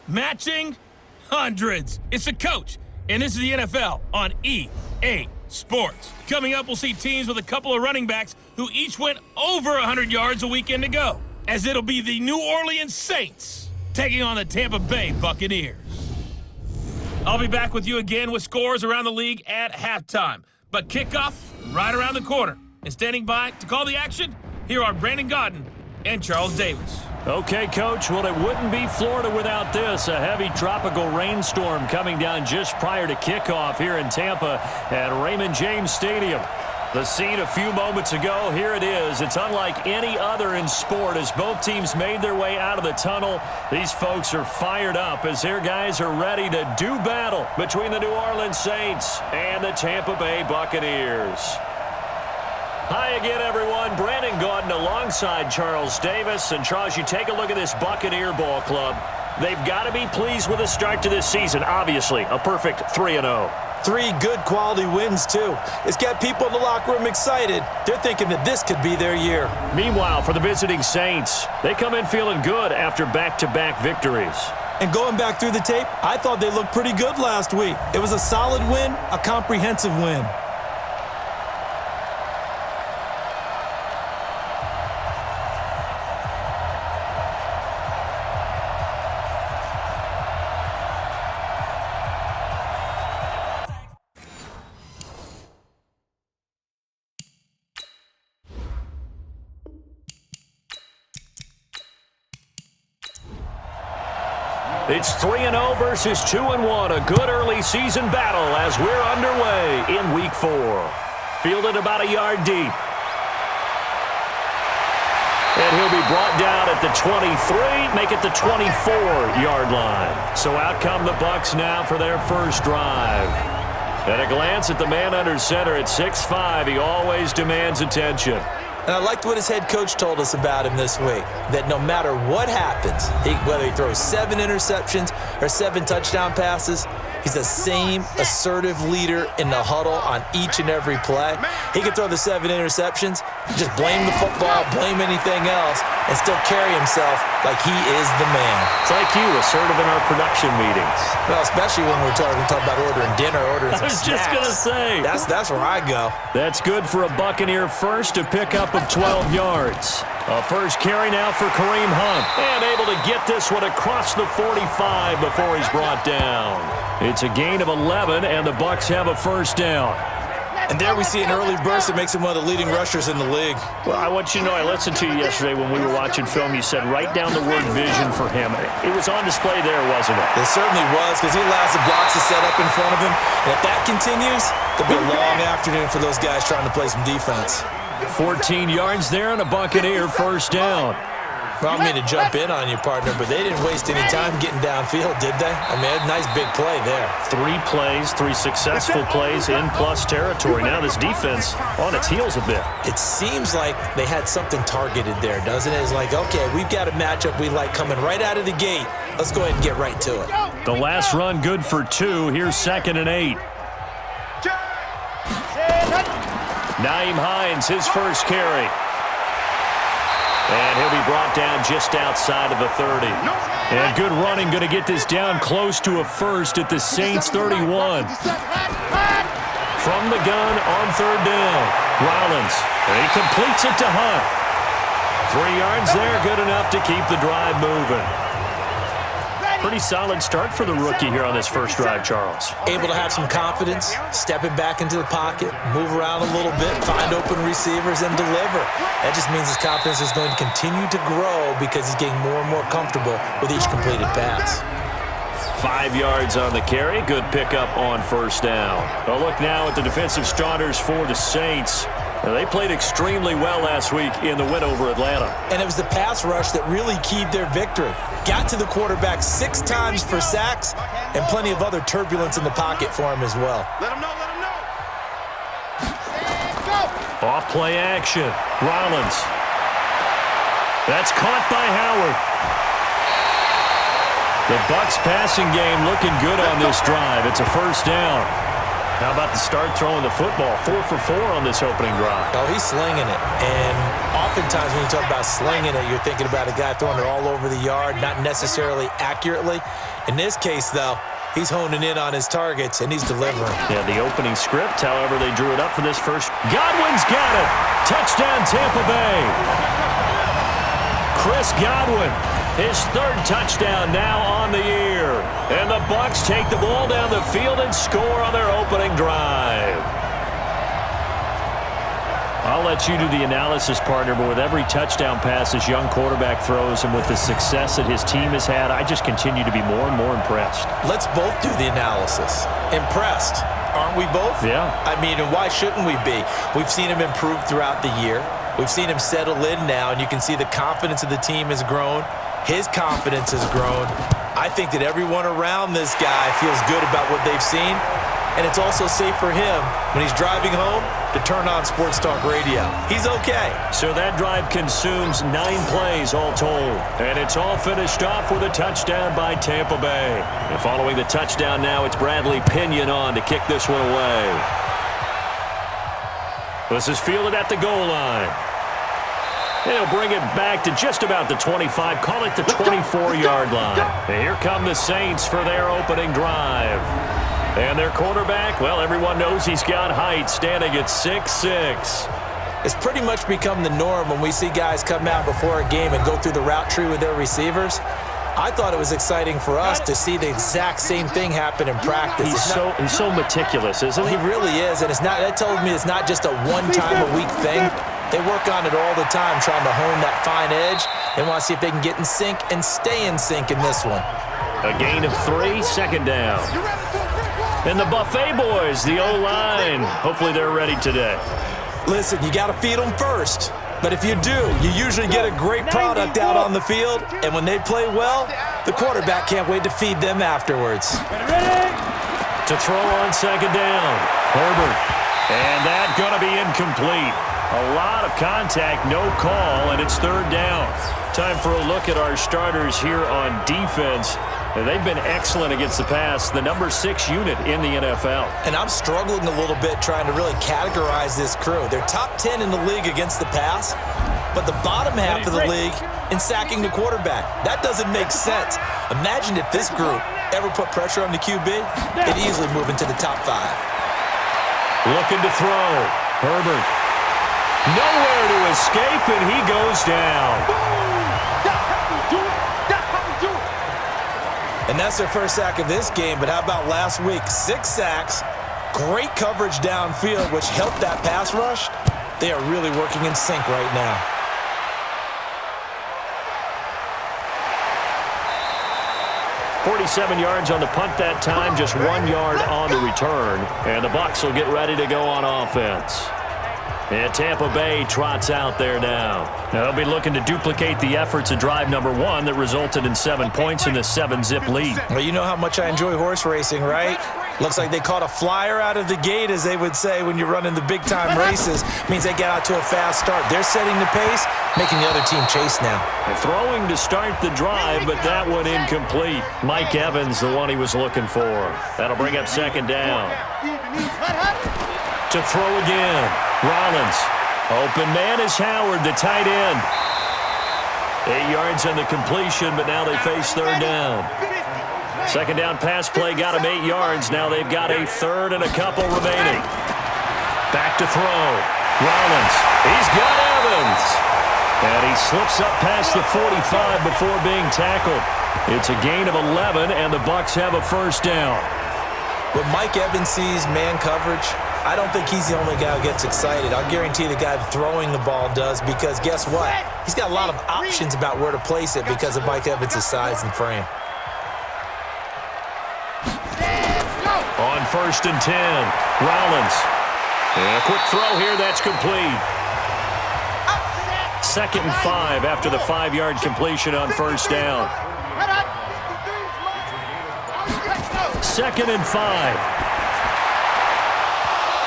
matching hundreds. It's the coach, and this is the NFL on EA Sports. Coming up, we'll see teams with a couple of running backs who each went over 100 yards a weekend ago, as it'll be the New Orleans Saints taking on the Tampa Bay Buccaneers. I'll be back with you again with scores around the league at halftime, but kickoff right around the corner. And standing by to call the action, here are Brandon Gaudin and Charles Davis. Okay, Coach. Well, it wouldn't be Florida without this. A heavy tropical rainstorm coming down just prior to kickoff here in Tampa at Raymond James Stadium. The scene a few moments ago, here it is. It's unlike any other in sport as both teams made their way out of the tunnel. These folks are fired up as their guys are ready to do battle between the New Orleans Saints and the Tampa Bay Buccaneers. Hi again, everyone. Brandon Gaudin alongside Charles Davis. And, Charles, you take a look at this Buccaneer ball club. They've got to be pleased with the start to this season. Obviously, a perfect 3-0. 3 good quality wins, too. It's got people in the locker room excited. They're thinking that this could be their year. Meanwhile, for the visiting Saints, they come in feeling good after back-to-back victories. And going back through the tape, I thought they looked pretty good last week. It was a solid win, a comprehensive win. It's 3-0 versus 2-1, a good early season battle as we're underway in Week 4. Fielded about a yard deep. And he'll be brought down at the 23, make it the 24-yard line. So out come the Bucs now for their first drive. At a glance at the man under center at 6'5", he always demands attention. And I liked what his head coach told us about him this week, that no matter what happens, whether he throws 7 interceptions or 7 touchdown passes, he's the same assertive leader in the huddle on each and every play. He can throw the 7 interceptions, just blame the football, blame anything else, and still carry himself like he is the man. It's like you, assertive in our production meetings. Well, especially when we're talking about ordering dinner, ordering some snacks. I was just going to say. That's where I go. That's good for a Buccaneer first to pick up of 12 yards. A first carry now for Kareem Hunt. And able to get this one across the 45 before he's brought down. It's a gain of 11, and the Bucs have a first down. And there we see an early burst that makes him one of the leading rushers in the league. Well, I want you to know, I listened to you yesterday when we were watching film. You said write down the word vision for him. It was on display there, wasn't it? It certainly was, because he allows the blocks to set up in front of him. And if that continues, there'll be a long afternoon for those guys trying to play some defense. 14 yards there and a Buccaneer first down. Well, I don't mean to jump in on you, partner, but they didn't waste any time getting downfield, did they? I mean, a nice big play there. 3 plays, 3 successful plays in plus territory. Now this defense on its heels a bit. It seems like they had something targeted there, doesn't it? It's like, okay, we've got a matchup we like coming right out of the gate. Let's go ahead and get right to it. The last run good for 2. Here's 2nd and 8. Nyheim Hines, his first carry. And he'll be brought down just outside of the 30. And good running, going to get this down close to a first at the Saints 31. From the gun on 3rd down. Rollins, and he completes it to Hunt. 3 yards there, good enough to keep the drive moving. Pretty solid start for the rookie here on this first drive, Charles. Able to have some confidence, stepping back into the pocket, move around a little bit, find open receivers, and deliver. That just means his confidence is going to continue to grow because he's getting more and more comfortable with each completed pass. 5 yards on the carry. Good pickup on first down. A look now at the defensive starters for the Saints. They played extremely well last week in the win over Atlanta. And it was the pass rush that really keyed their victory. Got to the quarterback 6 times for sacks and plenty of other turbulence in the pocket for him as well. Let him know, let him know. Off play action. Rollins. That's caught by Howard. The Bucs passing game looking good on this drive. It's a first down. How about the start throwing the football? 4 for 4 on this opening drive. Oh, he's slinging it. And oftentimes when you talk about slinging it, you're thinking about a guy throwing it all over the yard, not necessarily accurately. In this case, though, he's honing in on his targets, and he's delivering. Yeah, the opening script, however, they drew it up for this first. Godwin's got it. Touchdown, Tampa Bay. Chris Godwin, his 3rd touchdown now on the year. And the Bucs take the ball down the field and score on their opening drive. I'll let you do the analysis, partner, but with every touchdown pass this young quarterback throws and with the success that his team has had, I just continue to be more and more impressed. Let's both do the analysis. Impressed, aren't we both? Yeah. I mean, and why shouldn't we be? We've seen him improve throughout the year. We've seen him settle in now, and you can see the confidence of the team has grown. His confidence has grown. I think that everyone around this guy feels good about what they've seen, and it's also safe for him when he's driving home to turn on Sports Talk Radio. He's okay. So that drive consumes 9 plays all told, and it's all finished off with a touchdown by Tampa Bay. And following the touchdown now, it's Bradley Pinion on to kick this one away. This is fielded at the goal line. They'll bring it back to just about the 25, call it the 24-yard line. And here come the Saints for their opening drive. And their quarterback, well, everyone knows he's got height, standing at 6'6". It's pretty much become the norm when we see guys come out before a game and go through the route tree with their receivers. I thought it was exciting for us to see the exact same thing happen in practice. He's so meticulous, isn't he? He really is, and that tells me it's not just a one-time-a-week thing. They work on it all the time, trying to hone that fine edge. They want to see if they can get in sync and stay in sync in this one. A gain of 3, 2nd down. And the Buffet boys, the O-line, hopefully they're ready today. Listen, you got to feed them first. But if you do, you usually get a great product out on the field. And when they play well, the quarterback can't wait to feed them afterwards. To throw on 2nd down, Herbert. And that's going to be incomplete. A lot of contact, no call, and it's 3rd down. Time for a look at our starters here on defense. They've been excellent against the pass, the number 6 unit in the NFL. And I'm struggling a little bit trying to really categorize this crew. They're top 10 in the league against the pass, but the bottom half of the league in sacking the quarterback. That doesn't make sense. Imagine if this group ever put pressure on the QB, they'd easily move into the top 5. Looking to throw. Herbert. Nowhere to escape, and he goes down. And that's their first sack of this game, but how about last week? 6 sacks, great coverage downfield, which helped that pass rush. They are really working in sync right now. .47 yards on the punt that time, just 1 yard on the return. And the Bucs will get ready to go on offense. And Tampa Bay trots out there now. They'll be looking to duplicate the efforts of drive number 1 that resulted in 7 points in the 7-zip lead. Well, you know how much I enjoy horse racing, right? Looks like they caught a flyer out of the gate, as they would say when you're running the big-time races. Means they get out to a fast start. They're setting the pace, making the other team chase now. And throwing to start the drive, but that one incomplete. Mike Evans, the one he was looking for. That'll bring up 2nd down. To throw again. Rollins. Open man is Howard, the tight end. 8 yards on the completion, but now they face 3rd down. 2nd down pass play got him 8 yards. Now they've got a 3rd and a couple remaining. Back to throw. Rollins. He's got Evans. And he slips up past the 45 before being tackled. It's a gain of 11, and the Bucs have a 1st down. When Mike Evans sees man coverage, I don't think he's the only guy who gets excited. I'll guarantee the guy throwing the ball does, because guess what? He's got a lot of options about where to place it because of Mike Evans' size and frame. On 1st and 10, Rollins. And a quick throw here, that's complete. 2nd and 5 after the 5-yard completion on 1st down. 2nd and 5.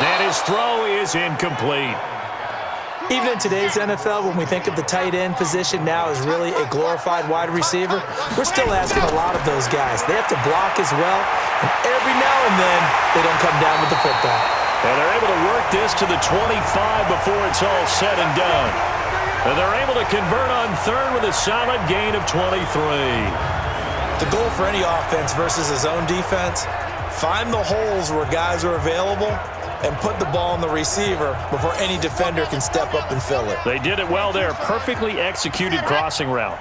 And his throw is incomplete. Even in today's NFL, when we think of the tight end position now as really a glorified wide receiver, we're still asking a lot of those guys. They have to block as well, and every now and then, they don't come down with the football. And they're able to work this to the 25 before it's all said and done. And they're able to convert on third with a solid gain of 23. The goal for any offense versus his own defense, find the holes where guys are available and put the ball on the receiver before any defender can step up and fill it. They did it well there. Perfectly executed crossing route.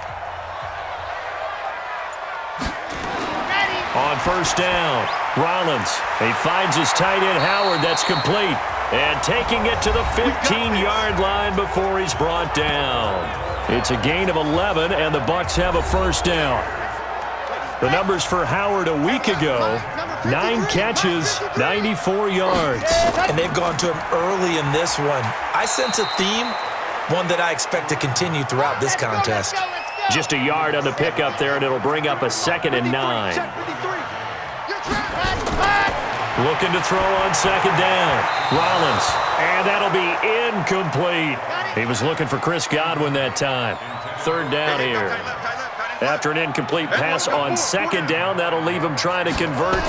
On first down, Rollins. He finds his tight end Howard. That's complete. And taking it to the 15-yard line before he's brought down. It's a gain of 11, and the Bucs have a first down. The numbers for Howard a week ago, 9 catches, 94 yards. And they've gone to him early in this one. I sense a theme, one that I expect to continue throughout this contest. Just a yard on the pickup there, and it'll bring up a 2nd and 9. Looking to throw on 2nd down. Rollins. And that'll be incomplete. He was looking for Chris Godwin that time. 3rd down here. After an incomplete pass on 2nd down, that'll leave him trying to convert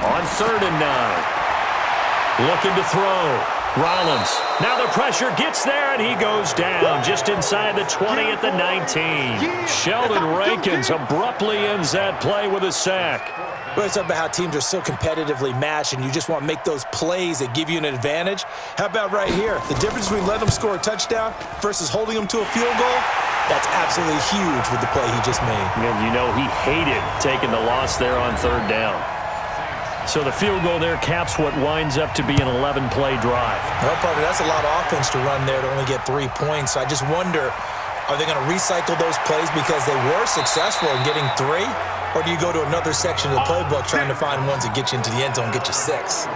on 3rd and 9. Looking to throw. Rollins. Now the pressure gets there, and he goes down just inside the 20 at the 19. Sheldon Rankins abruptly ends that play with a sack. We always talk about how teams are so competitively matched and you just want to make those plays that give you an advantage. How about right here? The difference between letting them score a touchdown versus holding them to a field goal, that's absolutely huge with the play he just made. And you know he hated taking the loss there on 3rd down. So the field goal there caps what winds up to be an 11-play drive. Well, partner, that's a lot of offense to run there to only get 3 points. So I just wonder, are they going to recycle those plays because they were successful in getting 3? Or do you go to another section of the playbook trying to find ones that get you into the end zone and get you 6?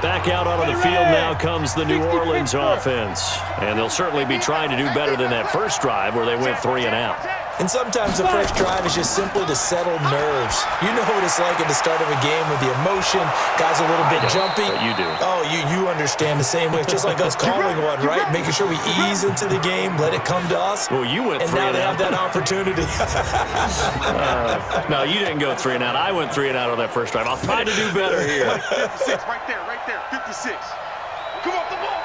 Back out onto the field now comes the New Orleans offense. And they'll certainly be trying to do better than that first drive where they went 3 and out. And sometimes the first drive is just simply to settle nerves. You know what it's like at the start of a game with the emotion. Guys are a little bit jumpy. But you do. Oh, you understand the same way. It's just like us calling one, right? Making sure we ease into the game, let it come to us. Well, you went 3 and out. And now out. they have that opportunity. No, you didn't go 3 and out. I went 3 and out on that first drive. I'll try to do better here. 56, right there, 56. Come off the ball.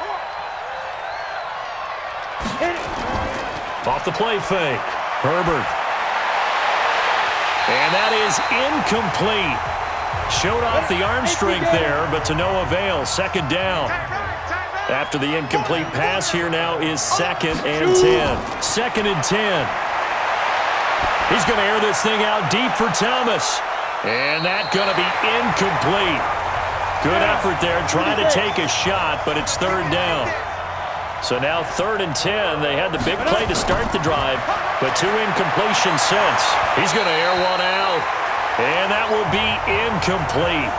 Hit it. Off the play fake. Herbert. And that is incomplete. Showed off the arm strength there, but to no avail. 2nd down. After the incomplete pass, here now is 2nd and 10. 2nd and 10. He's going to air this thing out deep for Thomas. And that's going to be incomplete. Good effort there, trying to take a shot, but it's 3rd down. So now 3rd and 10. They had the big play to start the drive, but 2 incompletions since. He's going to air one out, and that will be incomplete.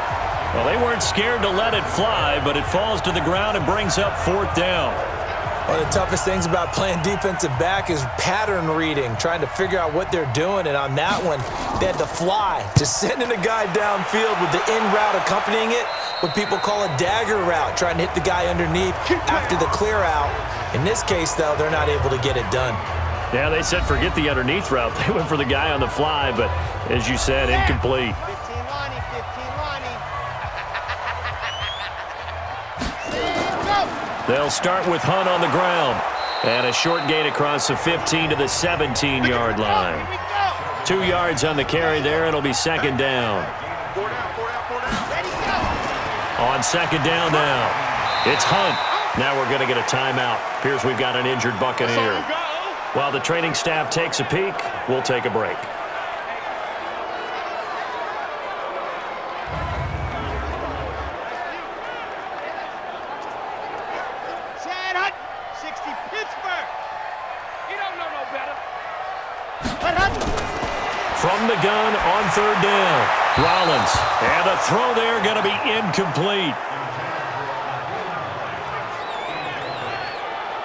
Well, they weren't scared to let it fly, but it falls to the ground and brings up 4th down. One of the toughest things about playing defensive back is pattern reading, trying to figure out what they're doing. And on that one, they had to fly, just sending a guy downfield with the in route accompanying it, what people call a dagger route, trying to hit the guy underneath after the clear out. In this case, though, they're not able to get it done. Yeah, they said forget the underneath route. They went for the guy on the fly, but as you said, incomplete. 15 Lonnie. They'll start with Hunt on the ground. And a short gain across the 15 to the 17-yard line. 2 yards on the carry there. It'll be 2nd down. On 2nd down now, it's Hunt. Now we're going to get a timeout. Appears we've got an injured Buccaneer. While the training staff takes a peek, we'll take a break. From the gun on 3rd down, Rollins. And a throw there going to be incomplete.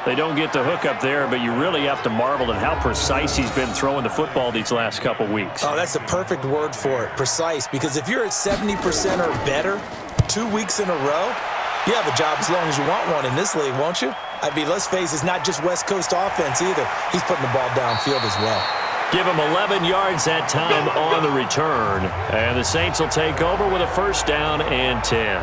They don't get the hook up there, but you really have to marvel at how precise he's been throwing the football these last couple weeks. Oh, that's a perfect word for it, precise. Because if you're at 70% or better 2 weeks in a row, You have a job as long as you want one in this league, won't you? I mean, let's face it, it's not just West Coast offense either. He's putting the ball downfield as well. Give him 11 yards that time on the return. And the Saints will take over with a first down and 10.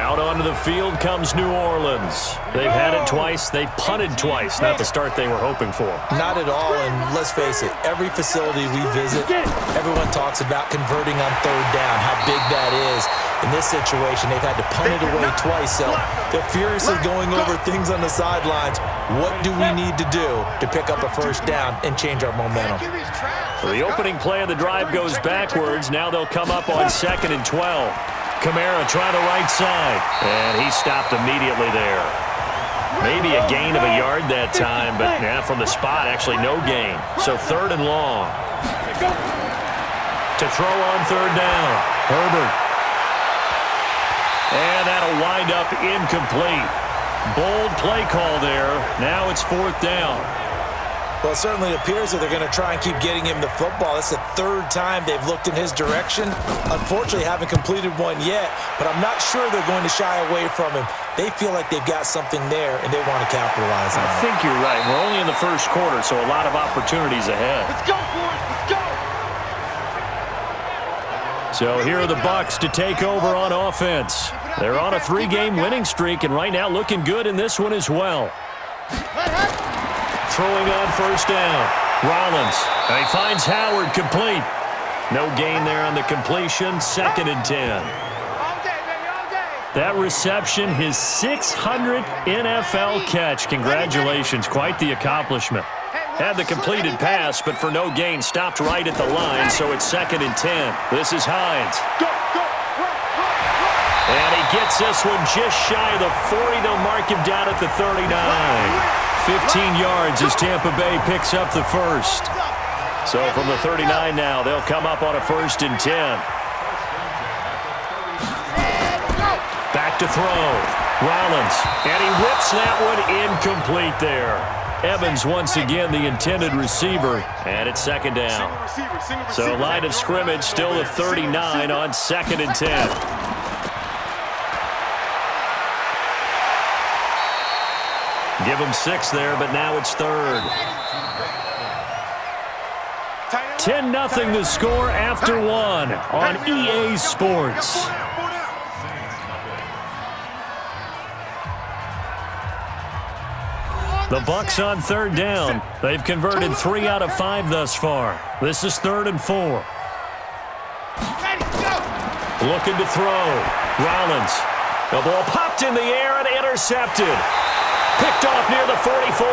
Out onto the field comes New Orleans. They've had it twice. They've punted twice. Not the start they were hoping for. Not at all, and let's face it, every facility we visit, everyone talks about converting on third down, how big that is. In this situation, they've had to punt it away twice, so they're furiously going over things on the sidelines. What do we need to do to pick up a first down and change our momentum? So the opening play of the drive goes backwards. Now they'll come up on 2nd and 12. Kamara trying the right side, and he stopped immediately there. Maybe a gain of a yard that time, but from the spot, actually no gain. So 3rd and long. To throw on 3rd down, Herbert. And that'll wind up incomplete. Bold play call there. Now it's 4th down. Well, it certainly appears that they're going to try and keep getting him the football. That's the 3rd time they've looked in his direction. Unfortunately, haven't completed one yet, but I'm not sure they're going to shy away from him. They feel like they've got something there, and they want to capitalize on it. I think you're right. We're only in the first quarter, so a lot of opportunities ahead. Let's go, boys. Let's go. So here are the Bucs to take over on offense. They're on a 3-game winning streak, and right now looking good in this one as well. Throwing on first down. Rollins. And he finds Howard complete. No gain there on the completion. 2nd and 10. That reception, his 600th NFL catch. Congratulations. Quite the accomplishment. Had the completed pass, but for no gain, stopped right at the line, so it's 2nd and 10. This is Hines. And he gets this one just shy of the 40. They'll mark him down at the 39. 15 yards as Tampa Bay picks up the first. So from the 39 now, they'll come up on a 1st and 10. Back to throw. Rollins. And he whips that one incomplete there. Evans once again the intended receiver. And it's 2nd down. So line of scrimmage still the 39 on 2nd and 10. Give him 6 there, but now it's 3rd. 10-0 the score after 1 on EA Sports. The Bucs on 3rd down. They've converted 3 out of 5 thus far. This is 3rd and 4. Looking to throw. Rollins. The ball popped in the air and intercepted. Picked off near the 44.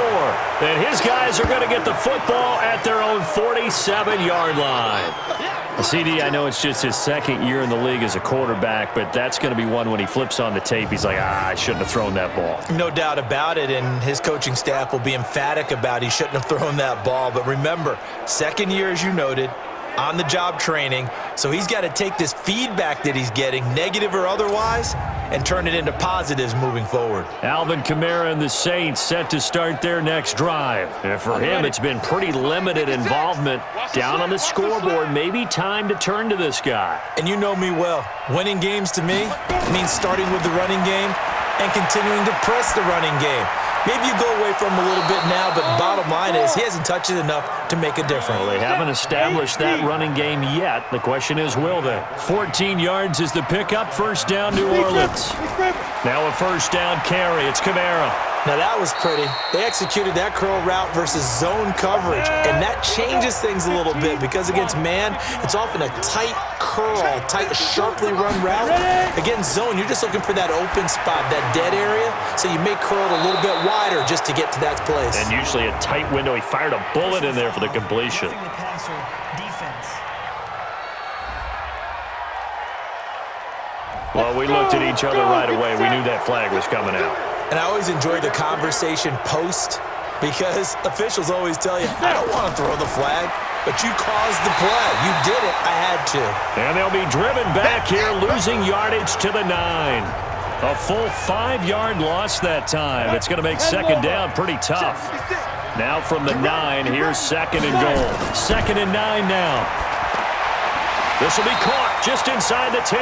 And his guys are going to get the football at their own 47-yard line. CD, I know it's just his 2nd year in the league as a quarterback, but that's going to be one when he flips on the tape. He's like, I shouldn't have thrown that ball. No doubt about it, and his coaching staff will be emphatic about he shouldn't have thrown that ball. But remember, 2nd year, as you noted, on-the-job training, so he's got to take this feedback that he's getting, negative or otherwise, and turn it into positives moving forward. Alvin Kamara and the Saints set to start their next drive. And for him, it's been pretty limited involvement. Down on the scoreboard, maybe time to turn to this guy. And you know me well. Winning games to me means starting with the running game and continuing to press the running game. Maybe you go away from him a little bit now, but the bottom line is he hasn't touched it enough to make a difference. Well, they haven't established that running game yet. The question is, will they? 14 yards is the pickup. 1st down, New Orleans. Now a 1st down carry. It's Kamara. Now that was pretty. They executed that curl route versus zone coverage, and that changes things a little bit because against man, it's often a tight curl, tight, sharply run route. Against zone, you're just looking for that open spot, that dead area, so you may curl it a little bit wider just to get to that place. And usually a tight window. He fired a bullet in there for the completion. Well, we looked at each other right away. We knew that flag was coming out. And I always enjoy the conversation post because officials always tell you, I don't want to throw the flag, but you caused the play. You did it. I had to. And they'll be driven back here, losing yardage to the 9. A full 5-yard loss that time. It's going to make 2nd down pretty tough. Now from the 9, here's 2nd and goal. 2nd and 9 now. This will be caught just inside the 10.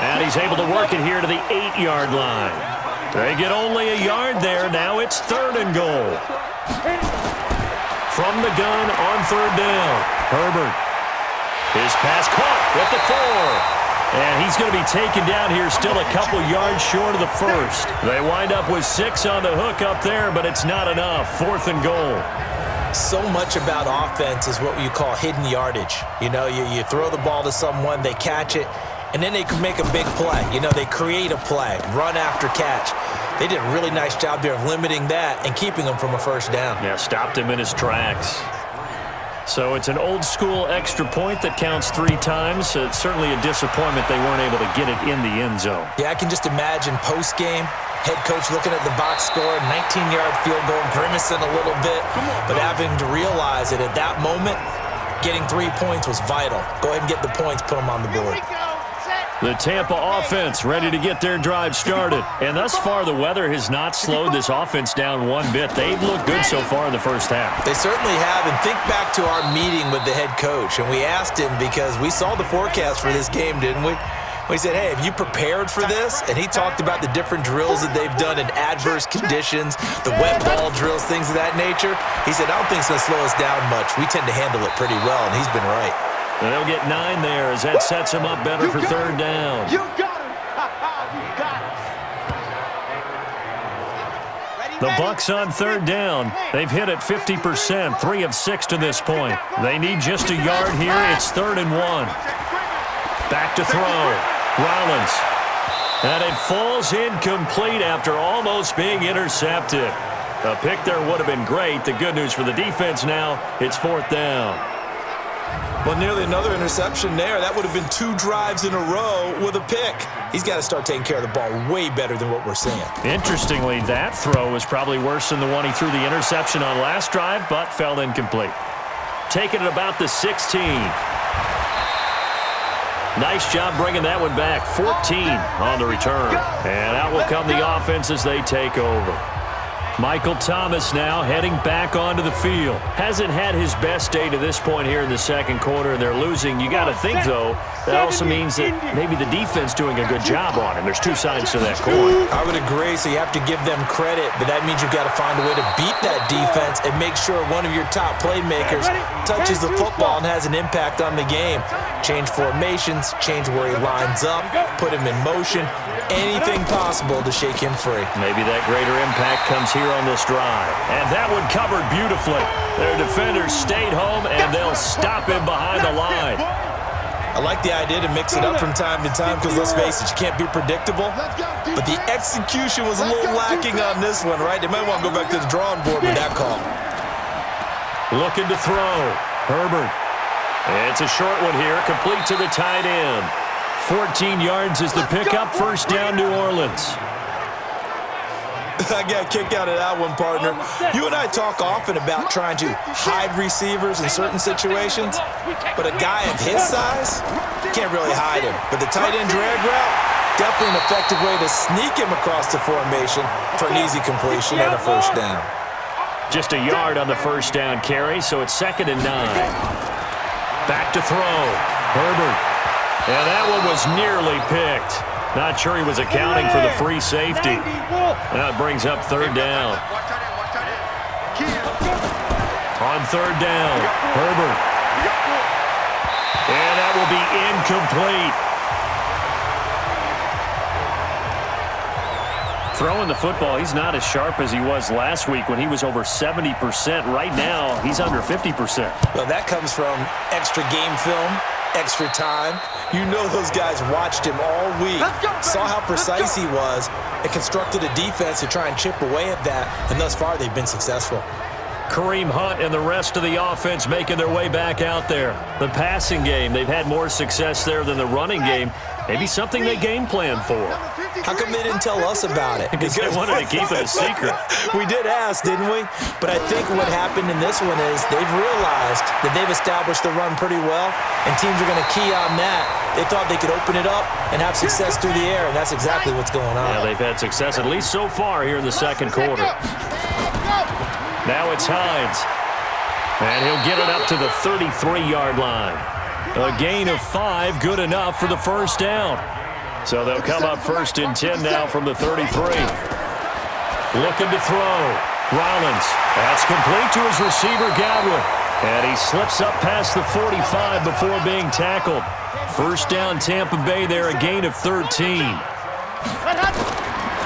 And he's able to work it here to the 8-yard line. They get only a yard there. Now it's 3rd and goal. From the gun on 3rd down. Herbert. His pass caught at the 4. And he's going to be taken down here still a couple yards short of the 1st. They wind up with 6 on the hook up there, but it's not enough. 4th and goal. So much about offense is what you call hidden yardage. You know, you throw the ball to someone, they catch it, and then they can make a big play. You know, they create a play, run after catch. They did a really nice job there of limiting that and keeping him from a 1st down. Yeah, stopped him in his tracks. So it's an old-school extra point that counts 3 times. It's certainly a disappointment they weren't able to get it in the end zone. Yeah, I can just imagine post-game, head coach looking at the box score, 19-yard field goal, grimacing a little bit, but having to realize that at that moment, getting 3 points was vital. Go ahead and get the points, put them on the board. The Tampa offense ready to get their drive started. And thus far, the weather has not slowed this offense down one bit. They've looked good so far in the 1st half. They certainly have. And think back to our meeting with the head coach. And we asked him because we saw the forecast for this game, didn't we? We said, hey, have you prepared for this? And he talked about the different drills that they've done in adverse conditions, the wet ball drills, things of that nature. He said, I don't think it's going to slow us down much. We tend to handle it pretty well, and he's been right. And they'll get 9 there as that sets them up better for 3rd down. You got it. You got it. The Bucs on 3rd down. They've hit it 50%, 3 of 6 to this point. They need just a yard here. It's 3rd and 1. Back to throw. Rollins. And it falls incomplete after almost being intercepted. A pick there would have been great. The good news for the defense now, it's 4th down. Well, nearly another interception there. That would have been 2 drives in a row with a pick. He's got to start taking care of the ball way better than what we're seeing. Interestingly, that throw was probably worse than the one he threw the interception on last drive, but fell incomplete. Taking it about the 16. Nice job bringing that one back. 14 on the return. And out will come the offense as they take over. Michael Thomas now heading back onto the field. Hasn't had his best day to this point here in the 2nd quarter, and they're losing. You got to think, though, that also means that maybe the defense doing a good job on him. There's 2 sides to that coin. I would agree, so you have to give them credit, but that means you've got to find a way to beat that defense and make sure one of your top playmakers touches the football and has an impact on the game. Change formations, change where he lines up, put him in motion, anything possible to shake him free. Maybe that greater impact comes here on this drive. And that one covered beautifully. Their defenders stayed home, and they'll stop him behind the line. I like the idea to mix it up from time to time because, let's face it, you can't be predictable. But the execution was a little lacking on this one, right? They might want to go back to the drawing board with that call. Looking to throw. Herbert. It's a short one here, complete to the tight end. 14 yards is the pickup. 1st down, New Orleans. I got a kick out of that one, partner. You and I talk often about trying to hide receivers in certain situations, but a guy of his size, can't really hide him. But the tight end drag route, definitely an effective way to sneak him across the formation for an easy completion and a 1st down. Just a yard on the 1st down carry, so it's 2nd and 9. Back to throw. Herbert. And that one was nearly picked. Not sure he was accounting for the free safety. That brings up 3rd down. On 3rd down, Herbert. And that will be incomplete. Throwing the football, he's not as sharp as he was last week when he was over 70%. Right now, he's under 50%. Well, that comes from extra game film, extra time. You know those guys watched him all week, saw how precise he was, and constructed a defense to try and chip away at that, and thus far they've been successful. Kareem Hunt and the rest of the offense making their way back out there. The passing game, they've had more success there than the running game. Maybe something they game planned for. How come they didn't tell us about it? Because they wanted to keep it a secret. We did ask, didn't we? But I think what happened in this one is they've realized that they've established the run pretty well, and teams are going to key on that. They thought they could open it up and have success through the air, and that's exactly what's going on. Yeah, they've had success, at least so far, here in the 2nd quarter. Now it's Hines. And he'll get it up to the 33-yard line. A gain of 5, good enough for the 1st down. So they'll come up 1st and 10 now from the 33. Looking to throw. Rollins. That's complete to his receiver, Godwin. And he slips up past the 45 before being tackled. First down, Tampa Bay there, a gain of 13.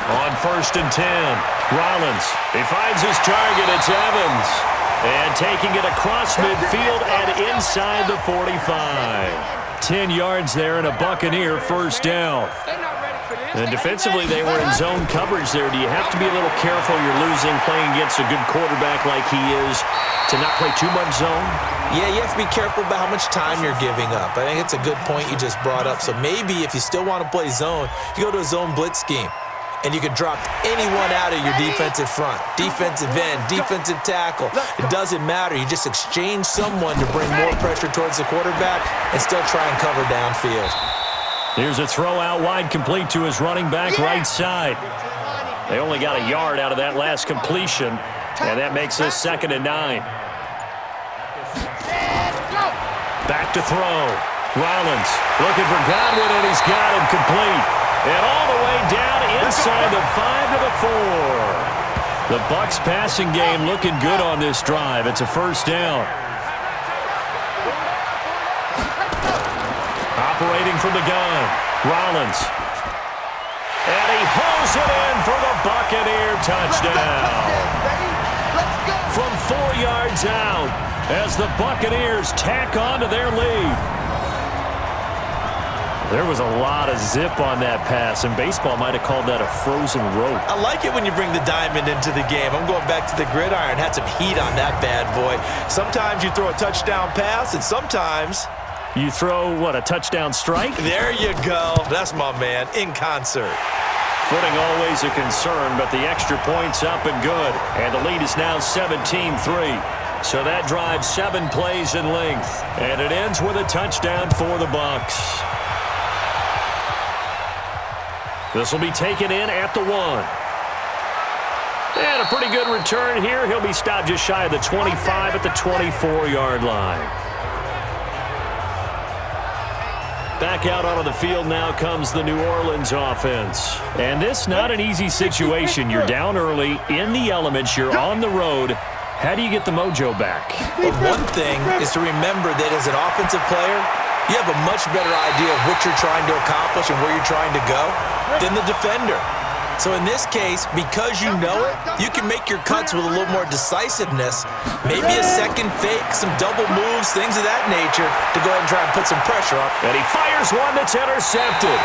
On 1st and 10, Rollins. He finds his target. It's Evans. And taking it across midfield and inside the 45. 10 yards there and a Buccaneer first down. And defensively, they were in zone coverage there. Do you have to be a little careful? You're losing playing against a good quarterback like he is to not play too much zone? Yeah, you have to be careful about how much time you're giving up. I think it's a good point you just brought up. So maybe if you still want to play zone, you go to a zone blitz scheme. And you can drop anyone out of your defensive front, defensive end, defensive tackle. It doesn't matter. You just exchange someone to bring more pressure towards the quarterback and still try and cover downfield. Here's a throw out wide, complete to his running back right side. They only got a yard out of that last completion, and that makes this 2nd and 9. Back to throw. Rollins looking for Godwin, and he's got him complete. And all the way down inside the 5 to the 4. The Bucs passing game looking good on this drive. It's a first down. Operating from the gun, Rollins. And he hauls it in for the Buccaneer touchdown. From 4 yards out as the Buccaneers tack on to their lead. There was a lot of zip on that pass, and baseball might have called that a frozen rope. I like it when you bring the diamond into the game. I'm going back to the gridiron. Had some heat on that bad boy. Sometimes you throw a touchdown pass, and sometimes you throw, what, a touchdown strike? There you go. That's my man, in concert. Footing always a concern, but the extra point's up and good. And the lead is now 17-3. So that drives 7 plays in length. And it ends with a touchdown for the Bucs. This will be taken in at the 1. And a pretty good return here. He'll be stopped just shy of the 25 at the 24-yard line. Back out onto the field now comes the New Orleans offense. And this not an easy situation. You're down early, in the elements, you're on the road. How do you get the mojo back? Well, one thing is to remember that as an offensive player, you have a much better idea of what you're trying to accomplish and where you're trying to go than the defender. So in this case, because you know it, you can make your cuts with a little more decisiveness, maybe a second fake, some double moves, things of that nature to go ahead and try and put some pressure on. And he fires one that's intercepted.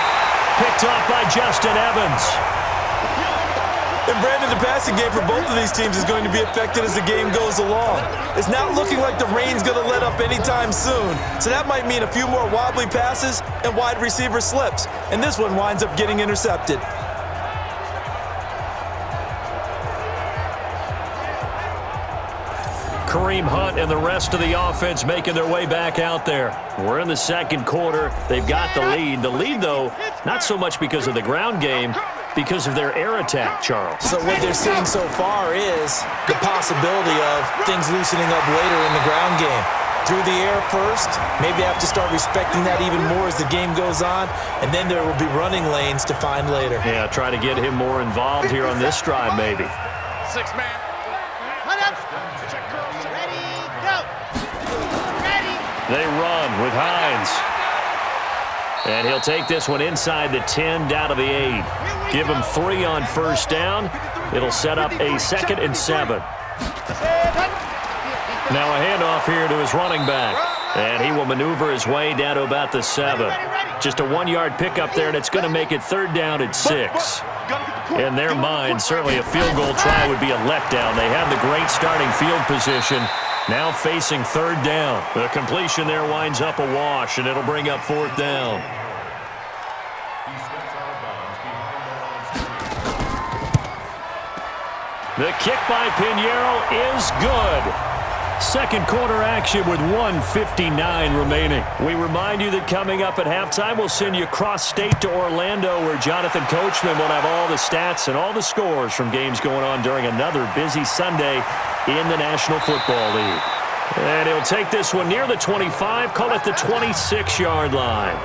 Picked off by Justin Evans. And Brandon, the passing game for both of these teams is going to be affected as the game goes along. It's not looking like the rain's going to let up anytime soon. So that might mean a few more wobbly passes and wide receiver slips. And this one winds up getting intercepted. Kareem Hunt and the rest of the offense making their way back out there. We're in the second quarter. They've got the lead. The lead, though, not so much because of the ground game, because of their air attack, Charles. So what they're seeing so far is the possibility of things loosening up later in the ground game. Through the air first, maybe they have to start respecting that even more as the game goes on, and then there will be running lanes to find later. Yeah, try to get him more involved here on this drive, maybe. 6-man. They run with Hines. And he'll take this one inside the 10, down to the 8. Give him 3 on first down. It'll set up a 2nd and 7. Now a handoff here to his running back. And he will maneuver his way down to about the 7. Just a 1-yard pickup there, and it's going to make it 3rd down at 6. In their mind, certainly a field goal try would be a letdown. They have the great starting field position. Now facing 3rd down. The completion there winds up a wash, and it'll bring up 4th down. The kick by Pinheiro is good. Second quarter action with 1:59 remaining. We remind you that coming up at halftime, we'll send you cross-state to Orlando, where Jonathan Coachman will have all the stats and all the scores from games going on during another busy Sunday in the National Football League. And he'll take this one near the 25, call it the 26-yard line.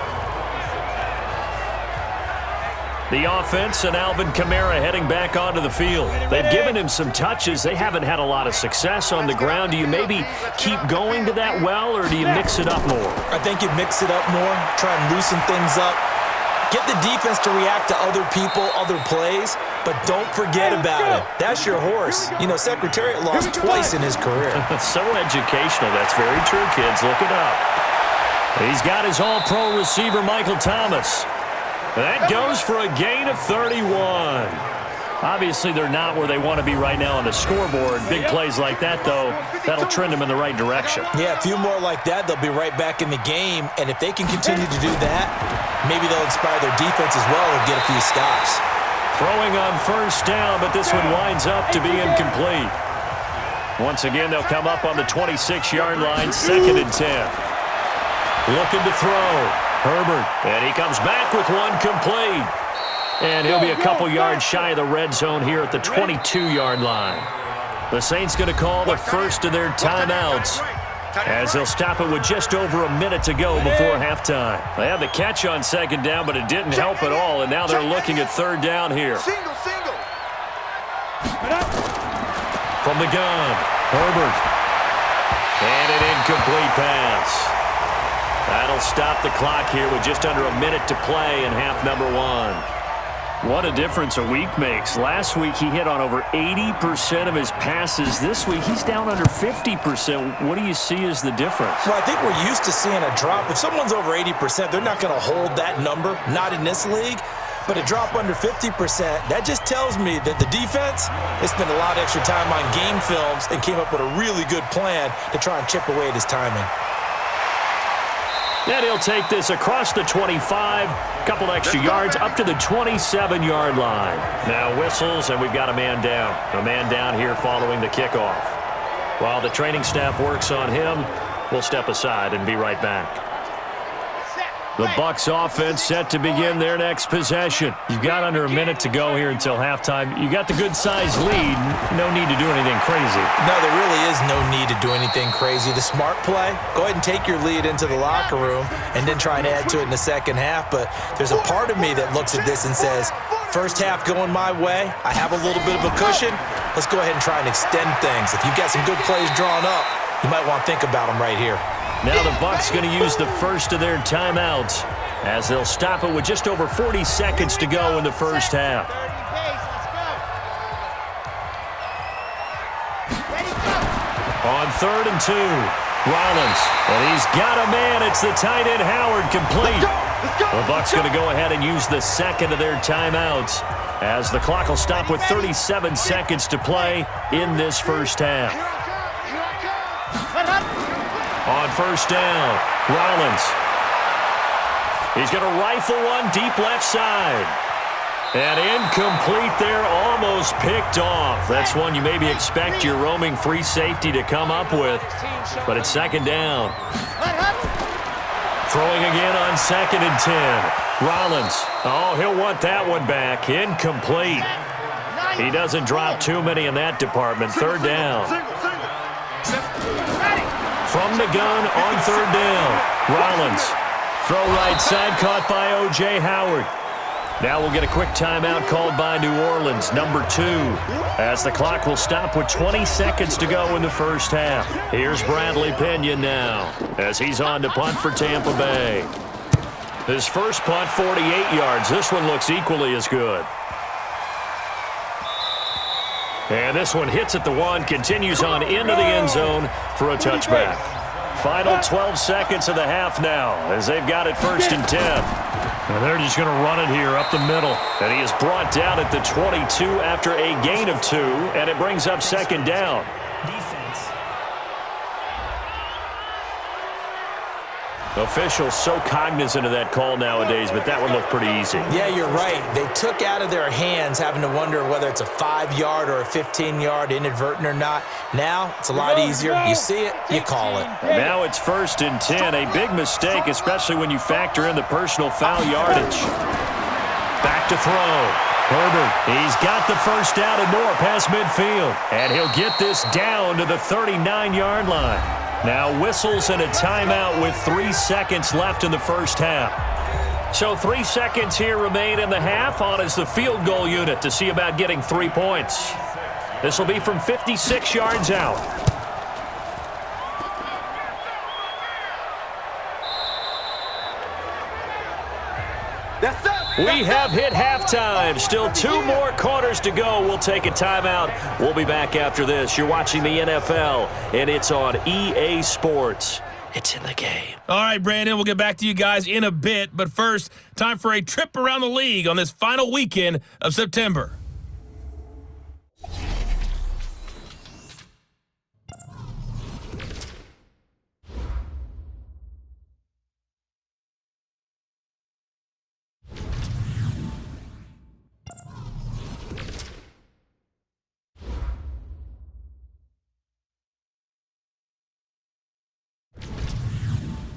The offense and Alvin Kamara heading back onto the field. They've given him some touches. They haven't had a lot of success on the ground. Do you maybe keep going to that well, or do you mix it up more? I think you mix it up more, try and loosen things up. Get the defense to react to other people, other plays, but don't forget about it. That's your horse. You know, Secretariat lost twice in his career. So educational. That's very true, kids. Look it up. He's got his all-pro receiver, Michael Thomas. That goes for a gain of 31. Obviously, they're not where they want to be right now on the scoreboard. Big plays like that, though, that'll trend them in the right direction. Yeah, a few more like that, they'll be right back in the game. And if they can continue to do that, maybe they'll inspire their defense as well and get a few stops. Throwing on first down, but this one winds up to be incomplete. Once again, they'll come up on the 26-yard line, 2nd and 10. Looking to throw. Herbert, and he comes back with one complete. And he'll be a couple yards shy of the red zone here at the 22-yard line. The Saints going to call the first of their timeouts, as they'll stop it with just over a minute to go before halftime. They had the catch on 2nd down, but it didn't help at all, and now they're looking at 3rd down here. From the gun, Herbert. And an incomplete pass. That'll stop the clock here with just under a minute to play in half number 1. What a difference a week makes. Last week he hit on over 80% of his passes. This week he's down under 50%. What do you see as the difference? Well, I think we're used to seeing a drop. If someone's over 80%, they're not going to hold that number, not in this league. But a drop under 50%, that just tells me that the defense has spent a lot of extra time on game films and came up with a really good plan to try and chip away at his timing. And he'll take this across the 25, couple extra yards up to the 27-yard line. Now whistles, and we've got a man down. A man down here following the kickoff. While the training staff works on him, we'll step aside and be right back. The Bucs offense set to begin their next possession. You've got under a minute to go here until halftime. You got the good-sized lead. No need to do anything crazy. No, there really is no need to do anything crazy. The smart play, go ahead and take your lead into the locker room and then try and add to it in the second half. But there's a part of me that looks at this and says, first half going my way, I have a little bit of a cushion. Let's go ahead and try and extend things. If you've got some good plays drawn up, you might want to think about them right here. Now the Bucs going to use the first of their timeouts, as they'll stop it with just over 40 seconds to go in the first half. On 3rd and 2, Rollins, and he's got a man. It's the tight end Howard, complete. The Bucs going to go ahead and use the second of their timeouts, as the clock will stop with 37 seconds to play in this first half. On first down, Rollins. He's going to rifle one deep left side. And incomplete there, almost picked off. That's one you maybe expect your roaming free safety to come up with. But it's 2nd down. Throwing again on 2nd and 10. Rollins. Oh, he'll want that one back. Incomplete. He doesn't drop too many in that department. 3rd down. From the gun on 3rd down. Rollins. Throw right side, caught by O.J. Howard. Now we'll get a quick timeout called by New Orleans, number 2, as the clock will stop with 20 seconds to go in the first half. Here's Bradley Pinion now, as he's on to punt for Tampa Bay. His first punt, 48 yards. This one looks equally as good. And this one hits at the 1, continues on into the end zone for a touchback. Final 12 seconds of the half now, as they've got it 1st and 10. And they're just going to run it here up the middle. And he is brought down at the 22 after a gain of 2, and it brings up 2nd down. Officials so cognizant of that call nowadays, but that one looked pretty easy. Yeah, you're right. They took out of their hands having to wonder whether it's a 5-yard or a 15-yard, inadvertent or not. Now it's a lot easier. You see it, you call it. Now it's 1st and 10. A big mistake, especially when you factor in the personal foul yardage. Back to throw. Herbert, he's got the first down and more past midfield. And he'll get this down to the 39-yard line. Now whistles and a timeout with 3 seconds left in the first half. So 3 seconds here remain in the half. On is the field goal unit to see about getting 3 points. This will be from 56 yards out. We have hit halftime. Still 2 more quarters to go. We'll take a timeout. We'll be back after this. You're watching the NFL, and it's on EA Sports. It's in the game. All right, Brandon, we'll get back to you guys in a bit. But first, time for a trip around the league on this final weekend of September.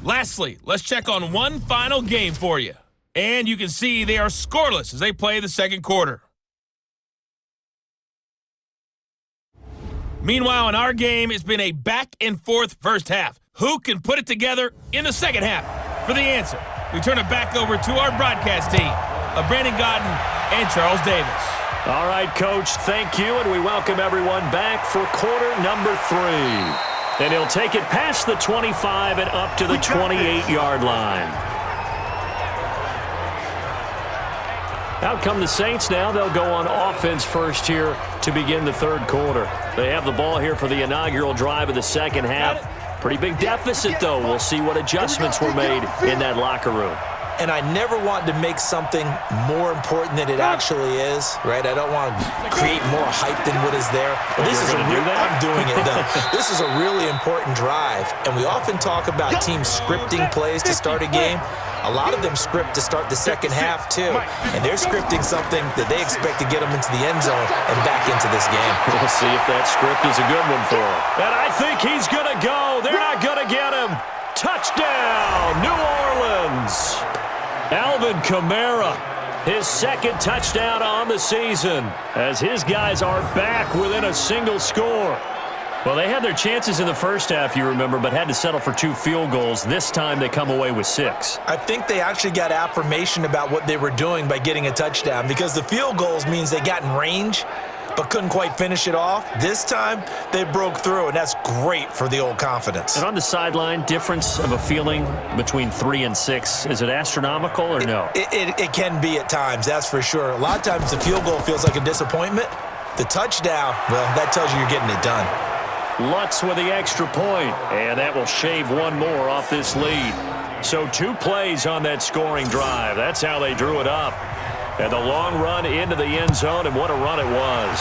Lastly, let's check on one final game for you. And you can see they are scoreless as they play the second quarter. Meanwhile, in our game, it's been a back-and-forth first half. Who can put it together in the second half? For the answer, we turn it back over to our broadcast team of Brandon Godden and Charles Davis. All right, Coach, thank you, and we welcome everyone back for quarter number 3. And he'll take it past the 25 and up to the 28-yard line. Out come the Saints now. They'll go on offense first here to begin the third quarter. They have the ball here for the inaugural drive of the second half. Pretty big deficit, though. We'll see what adjustments were made in that locker room. And I never want to make something more important than it actually is, right? I don't want to create more hype than what is there. But this is I'm doing it, though. This is a really important drive. And we often talk about teams scripting plays to start a game. A lot of them script to start the second half, too. And they're scripting something that they expect to get them into the end zone and back into this game. We'll see if that script is a good one for him. And I think he's going to go. They're not going to get him. Touchdown, New Orleans. Alvin Kamara, his second touchdown on the season, as his guys are back within a single score. Well, they had their chances in the first half, you remember, but had to settle for 2 field goals. This time they come away with 6. I think they actually got affirmation about what they were doing by getting a touchdown, because the field goals means they got in range but couldn't quite finish it off. This time, they broke through, and that's great for the old confidence. And on the sideline, difference of a feeling between 3 and 6, is it astronomical or no? It can be at times, that's for sure. A lot of times the field goal feels like a disappointment. The touchdown, well, that tells you you're getting it done. Lutz with the extra point, and that will shave 1 more off this lead. So 2 plays on that scoring drive. That's how they drew it up. And the long run into the end zone, and what a run it was.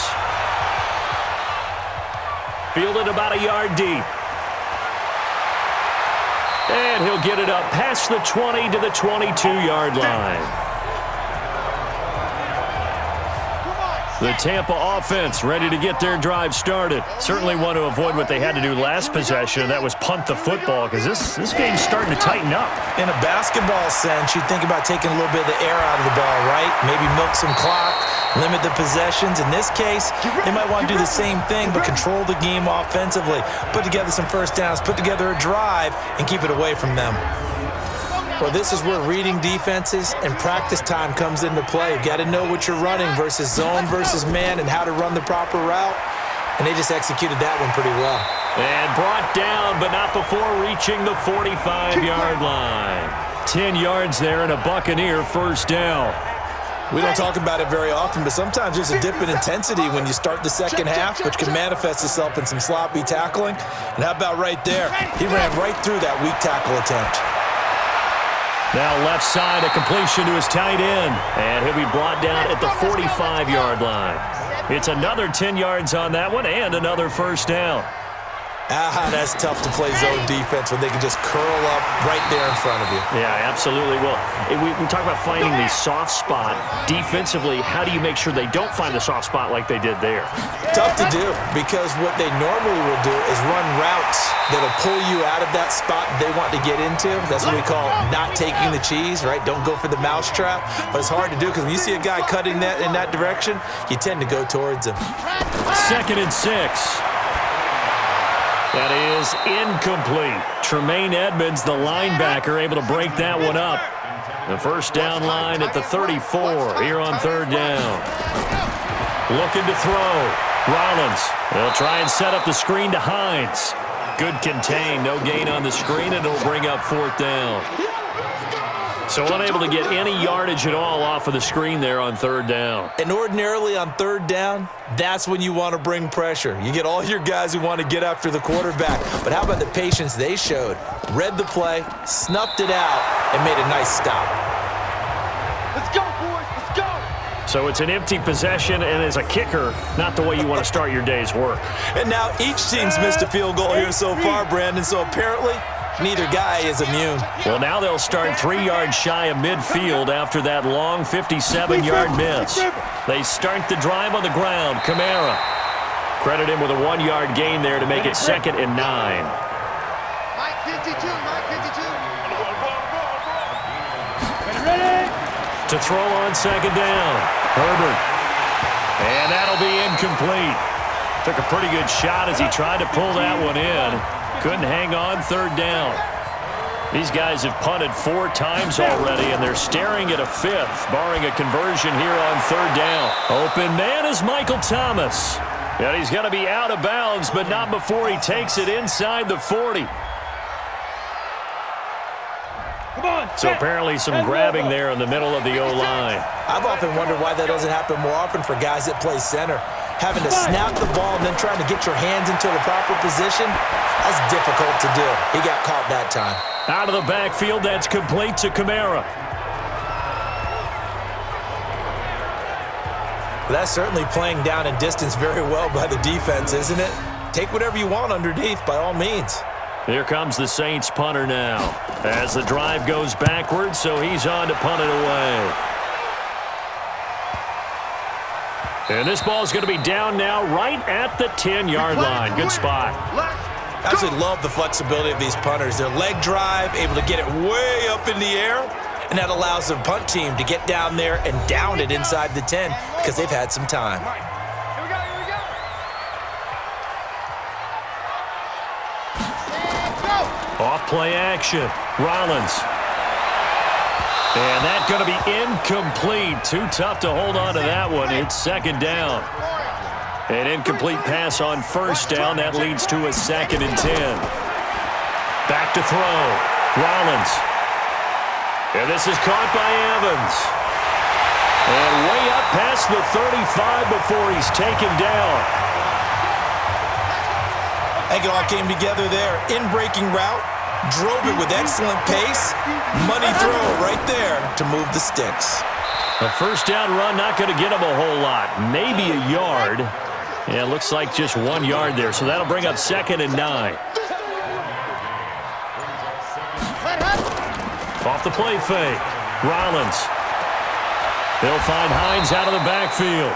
Fielded about a yard deep. And he'll get it up past the 20 to the 22-yard line. The Tampa offense ready to get their drive started. Certainly want to avoid what they had to do last possession, and that was punt the football, because this game's starting to tighten up. In a basketball sense, you think about taking a little bit of the air out of the ball, right? Maybe milk some clock, limit the possessions. In this case, they might want to do the same thing, but control the game offensively. Put together some first downs, put together a drive, and keep it away from them. Well, this is where reading defenses and practice time comes into play. You've got to know what you're running versus zone versus man and how to run the proper route. And they just executed that one pretty well. And brought down, but not before reaching the 45-yard line. 10 yards there and a Buccaneer first down. We don't talk about it very often, but sometimes there's a dip in intensity when you start the second half, which can manifest itself in some sloppy tackling. And how about right there? He ran right through that weak tackle attempt. Now left side, a completion to his tight end. And he'll be brought down at the 45-yard line. It's another 10 yards on that one and another first down. That's tough to play zone defense when they can just curl up right there in front of you. Yeah, absolutely. Well, we talk about finding the soft spot. Defensively, how do you make sure they don't find the soft spot like they did there? Tough to do, because what they normally will do is run routes that'll pull you out of that spot they want to get into. That's what we call not taking the cheese, right? Don't go for the mousetrap. But it's hard to do, because when you see a guy cutting that in that direction, you tend to go towards him. 2nd and 6. That is incomplete. Tremaine Edmonds, the linebacker, able to break that one up. The first down line at the 34 here on third down. Looking to throw. Rollins. They'll try and set up the screen to Hines. Good contain. No gain on the screen, and it'll bring up fourth down. So unable to get any yardage at all off of the screen there on third down. And ordinarily on third down, that's when you want to bring pressure. You get all your guys who want to get after the quarterback. But how about the patience they showed? Read the play, snuffed it out, and made a nice stop. Let's go, boys. Let's go. So it's an empty possession, and as a kicker, not the way you want to start your day's work. And now each team's missed a field goal here so far, Brandon, so apparently neither guy is immune. Well, now they'll start 3 yards shy of midfield after that long 57-yard miss. They start the drive on the ground. Kamara. Credit him with a 1-yard gain there to make it 2nd and 9. Mike 52, Mike 52. To throw on 2nd down. Herbert. And that'll be incomplete. Took a pretty good shot as he tried to pull that one in. Couldn't hang on 3rd down. These guys have punted 4 times already, and they're staring at a 5th, barring a conversion here on 3rd down. Open man is Michael Thomas. And he's going to be out of bounds, but not before he takes it inside the 40. So apparently some grabbing there in the middle of the O-line. I've often wondered why that doesn't happen more often for guys that play center. Having to snap the ball and then trying to get your hands into the proper position, that's difficult to do. He got caught that time. Out of the backfield, that's complete to Kamara. That's certainly playing down and distance very well by the defense, isn't it? Take whatever you want underneath, by all means. Here comes the Saints punter now. As the drive goes backwards, so he's on to punt it away. And this ball's going to be down now right at the 10-yard line. Good spot. I absolutely love the flexibility of these punters. Their leg drive, able to get it way up in the air, and that allows the punt team to get down there and down it inside the 10 because they've had some time. Off play action. Rollins. And that's going to be incomplete. Too tough to hold on to that one. It's 2nd down. An incomplete pass on 1st down. That leads to a 2nd and 10. Back to throw. Rollins. And this is caught by Evans. And way up past the 35 before he's taken down. I think it all came together there. In-breaking route, drove it with excellent pace. Money throw right there to move the sticks. A 1st down run, not going to get him a whole lot. Maybe a yard. Yeah, it looks like just 1 yard there, so that'll bring up 2nd and 9. Off the play fake. Rollins. They'll find Hines out of the backfield.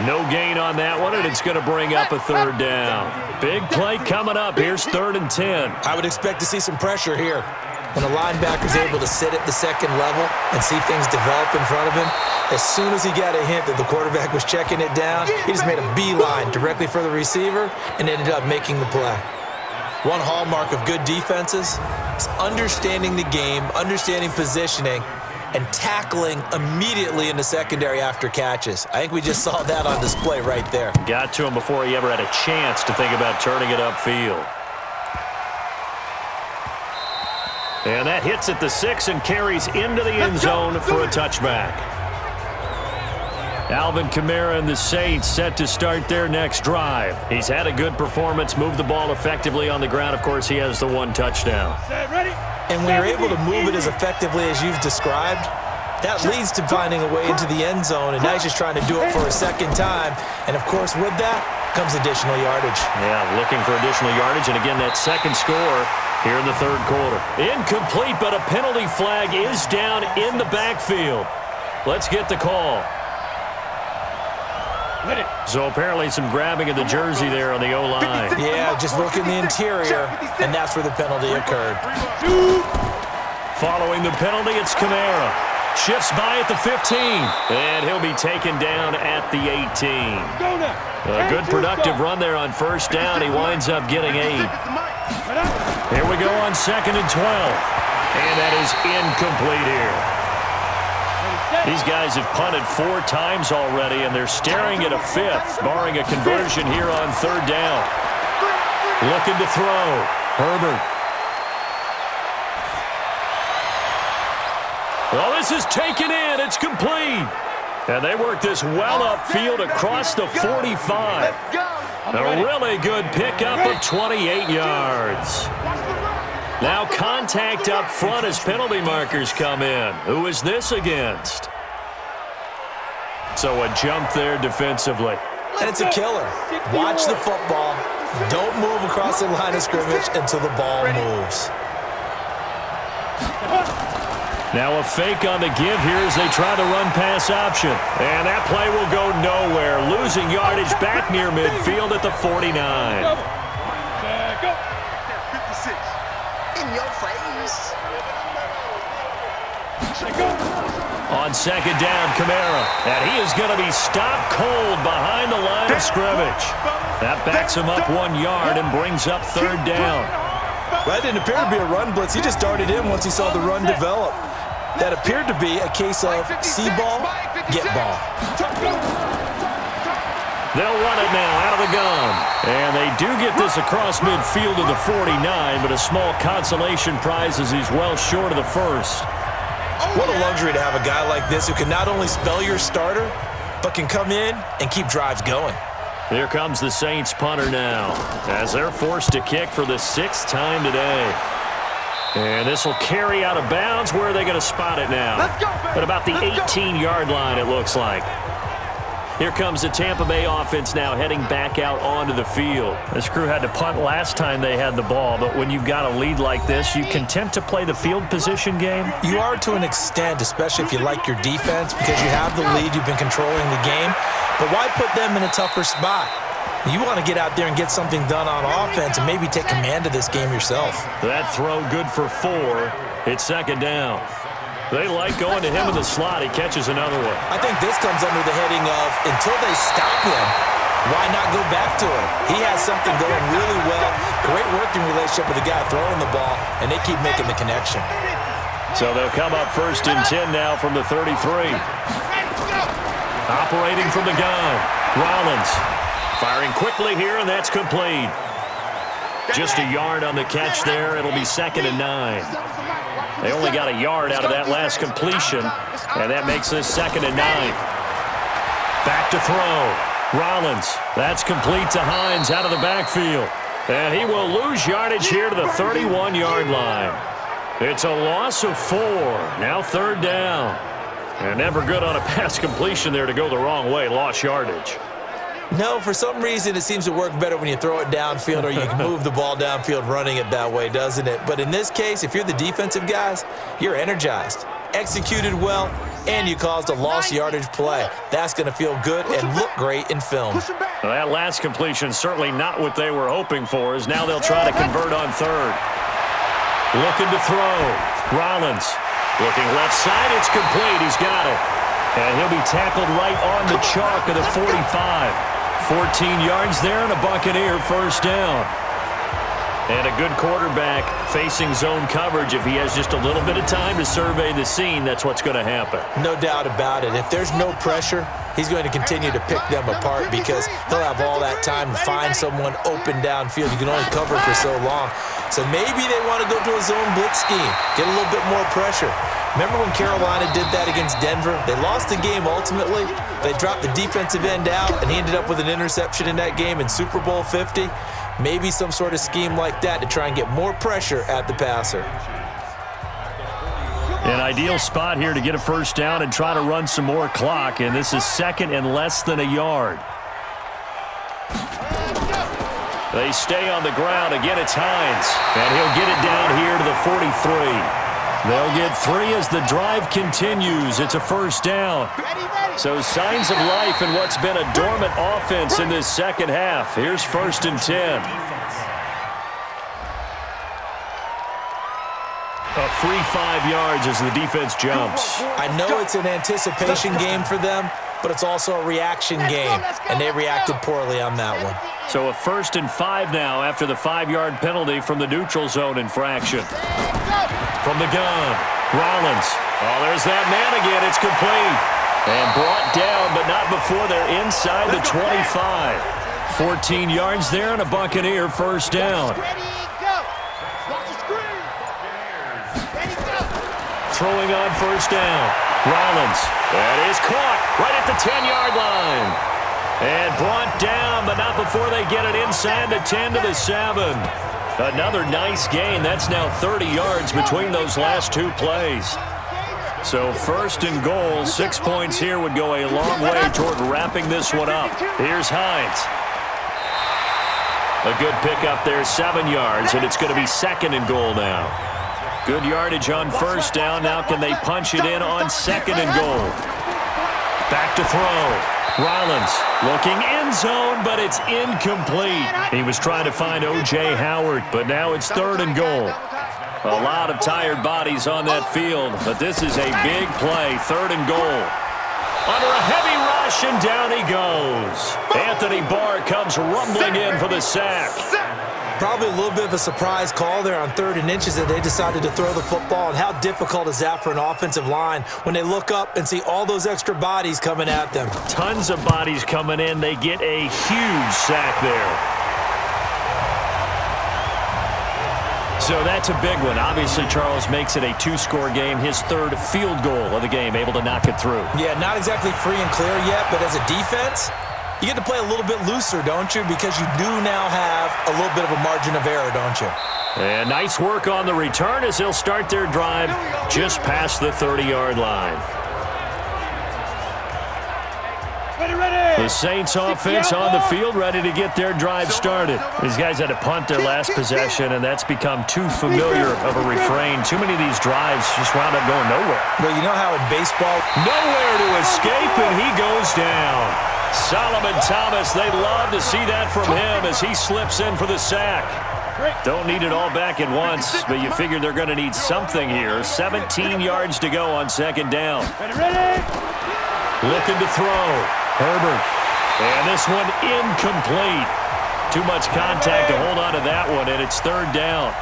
No gain on that one, and it's going to bring up a 3rd down. Big play coming up. Here's 3rd and 10. I would expect to see some pressure here. When a linebacker's able to sit at the 2nd level and see things develop in front of him, as soon as he got a hint that the quarterback was checking it down, he just made a beeline directly for the receiver and ended up making the play. One hallmark of good defenses is understanding the game, understanding positioning, and tackling immediately in the secondary after catches. I think we just saw that on display right there. Got to him before he ever had a chance to think about turning it upfield. And that hits at the 6 and carries into the end zone for a touchback. Alvin Kamara and the Saints set to start their next drive. He's had a good performance, moved the ball effectively on the ground. Of course, he has the 1 touchdown. And when you're able to move it as effectively as you've described, that leads to finding a way into the end zone, and now he's just trying to do it for a 2nd time. And, of course, with that comes additional yardage. Yeah, looking for additional yardage, and again, that 2nd score here in the 3rd quarter. Incomplete, but a penalty flag is down in the backfield. Let's get the call. So apparently some grabbing of the jersey there on the O-line. Yeah, just look in the interior, and that's where the penalty occurred. Following the penalty, it's Kamara. Shifts by at the 15, and he'll be taken down at the 18. A good productive run there on 1st down. He winds up getting 8. Here we go on 2nd and 12. And that is incomplete here. These guys have punted 4 times already, and they're staring at a 5th, barring a conversion here on 3rd down. Looking to throw. Herbert. Well, this is taken in. It's complete. And they work this well upfield across the 45. A really good pickup of 28 yards. Now contact up front as penalty markers come in. Who is this against? So a jump there defensively. And it's a killer. Watch the football. Don't move across the line of scrimmage until the ball moves. Now a fake on the give here as they try the run-pass option. And that play will go nowhere. Losing yardage back near midfield at the 49. In your face. On 2nd down, Kamara. And he is going to be stopped cold behind the line of scrimmage. That backs him up 1 yard and brings up 3rd down. Well, that didn't appear to be a run blitz. He just darted in once he saw the run develop. That appeared to be a case of see ball, get ball. They'll run it now out of the gun. And they do get this across midfield to the 49, but a small consolation prize as he's well short of the 1st. What a luxury to have a guy like this who can not only spell your starter, but can come in and keep drives going. Here comes the Saints punter now as they're forced to kick for the 6th time today. And this will carry out of bounds. Where are they going to spot it now? At about the 18-yard line, it looks like. Here comes the Tampa Bay offense now heading back out onto the field. This crew had to punt last time they had the ball, but when you've got a lead like this, you content to play the field position game? You are to an extent, especially if you like your defense, because you have the lead, you've been controlling the game. But why put them in a tougher spot? You want to get out there and get something done on offense and maybe take command of this game yourself. That throw good for 4. It's 2nd down. They like going to him in the slot. He catches another one. I think this comes under the heading of until they stop him, why not go back to him? He has something going really well. Great working relationship with the guy throwing the ball, and they keep making the connection. So they'll come up 1st and 10 now from the 33. Operating from the gun. Rollins firing quickly here, and that's complete. Just a yard on the catch there. It'll be 2nd and 9. They only got a yard out of that last completion, and that makes this 2nd and 9. Back to throw. Rollins. That's complete to Hines out of the backfield. And he will lose yardage here to the 31-yard line. It's a loss of 4. Now 3rd down. And never good on a pass completion there to go the wrong way. Lost yardage. No, for some reason it seems to work better when you throw it downfield or you can move the ball downfield running it that way, doesn't it? But in this case, if you're the defensive guys, you're energized, executed well, and you caused a lost yardage play. That's going to feel good and look great in film. Well, that last completion certainly not what they were hoping for, as now they'll try to convert on 3rd. Looking to throw. Rollins looking left side. It's complete. He's got it. And he'll be tackled right on the chalk of the 45. 14 yards there and a Buccaneer 1st down. And a good quarterback facing zone coverage. If he has just a little bit of time to survey the scene, that's what's going to happen. No doubt about it. If there's no pressure, he's going to continue to pick them apart because he'll have all that time to find someone open downfield. You can only cover for so long. So maybe they want to go to a zone blitz scheme, get a little bit more pressure. Remember when Carolina did that against Denver? They lost the game ultimately. They dropped the defensive end out, and he ended up with an interception in that game in Super Bowl 50. Maybe some sort of scheme like that to try and get more pressure at the passer. An ideal spot here to get a 1st down and try to run some more clock, and this is 2nd and less than a yard. They stay on the ground. Again, it's Hines, and he'll get it down here to the 43. They'll get 3 as the drive continues. It's a 1st down. So signs of life in what's been a dormant offense in this 2nd half. Here's 1st and 10. A free 5 yards as the defense jumps. I know it's an anticipation game for them, but it's also a reaction game, and they reacted poorly on that one. So a 1st and 5 now after the 5-yard penalty from the neutral zone infraction. From the gun, Rollins. Oh, there's that man again. It's complete. And brought down, but not before they're inside the 25. 14 yards there and a Buccaneer first down. Throwing on first down. Rollins. That is caught right at the 10-yard line. And brought down, but not before they get it inside the 10 to the 7. Another nice gain. That's now 30 yards between those last 2 plays. So 1st and goal, 6 points here would go a long way toward wrapping this one up. Here's Hines. A good pickup there, 7 yards, and it's going to be 2nd and goal now. Good yardage on first down. Now can they punch it in on 2nd and goal? Back to throw. Rollins looking end zone, but it's incomplete. He was trying to find O.J. Howard, but now it's 3rd and goal. A lot of tired bodies on that field, but this is a big play. 3rd and goal. Under a heavy rush, and down he goes. Anthony Barr comes rumbling in for the sack. Probably a little bit of a surprise call there on 3rd and inches that they decided to throw the football. And how difficult is that for an offensive line when they look up and see all those extra bodies coming at them? Tons of bodies coming in. They get a huge sack there. So that's a big one. Obviously, Charles makes it a 2-score game. His 3rd field goal of the game, able to knock it through. Yeah, not exactly free and clear yet, but as a defense, you get to play a little bit looser, don't you? Because you do now have a little bit of a margin of error, don't you? And nice work on the return as they'll start their drive just past the 30-yard line. The Saints offense on the field ready to get their drive started. These guys had to punt their last possession, and that's become too familiar of a refrain. Too many of these drives just wound up going nowhere. Well, you know how in baseball, nowhere to escape, and he goes down. Solomon Thomas, they'd love to see that from him as he slips in for the sack. Don't need it all back at once, but you figure they're going to need something here. 17 yards to go on 2nd down. Looking to throw. Herbert. And this one incomplete. Too much contact to hold on to that one, and it's 3rd down.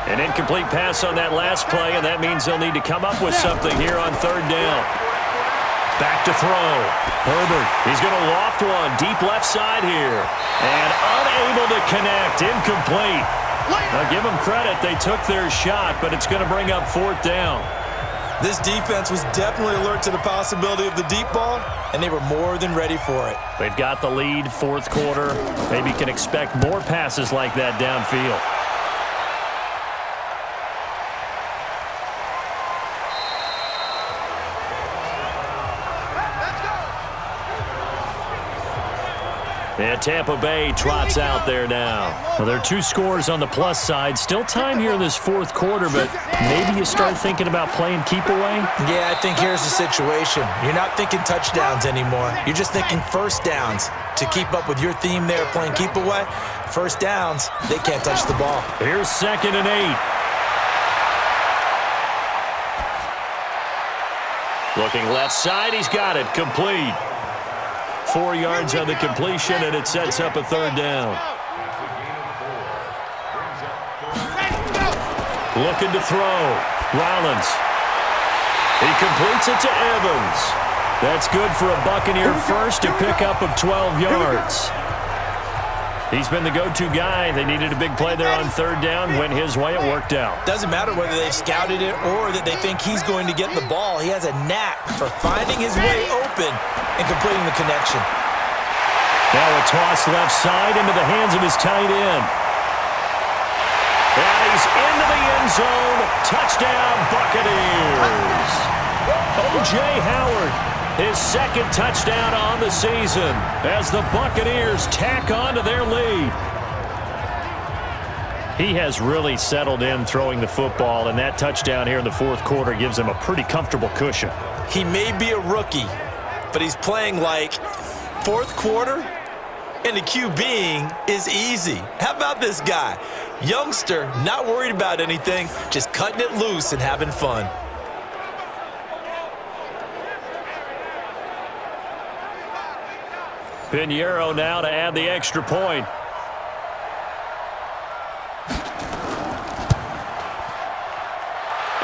An incomplete pass on that last play, and that means they'll need to come up with something here on 3rd down. Back to throw. Herbert. He's going to loft one deep left side here. And unable to connect. Incomplete. Now give them credit. They took their shot, but it's going to bring up 4th down. This defense was definitely alert to the possibility of the deep ball, and they were more than ready for it. They've got the lead, 4th quarter. Maybe can expect more passes like that downfield. And Tampa Bay trots out there now. Well, there are 2 scores on the plus side. Still time here in this 4th quarter, but maybe you start thinking about playing keep away? Yeah, I think here's the situation. You're not thinking touchdowns anymore. You're just thinking first downs. To keep up with your theme there, playing keep away, first downs, they can't touch the ball. Here's 2nd and 8. Looking left side, he's got it, complete. 4 yards on the completion, and it sets up a 3rd down. Looking to throw. Rollins. He completes it to Evans. That's good for a Buccaneer first, a pickup of 12 yards. He's been the go-to guy. They needed a big play there on 3rd down. Went his way. It worked out. Doesn't matter whether they've scouted it or that they think he's going to get the ball. He has a knack for finding his way open and completing the connection. Now a toss left side into the hands of his tight end. And he's into the end zone. Touchdown, Buccaneers. O.J. Howard. His 2nd touchdown on the season as the Buccaneers tack on to their lead. He has really settled in throwing the football, and that touchdown here in the 4th quarter gives him a pretty comfortable cushion. He may be a rookie, but he's playing like 4th quarter. And the QBing is easy. How about this guy? Youngster, not worried about anything, just cutting it loose and having fun. Pinheiro now to add the extra point.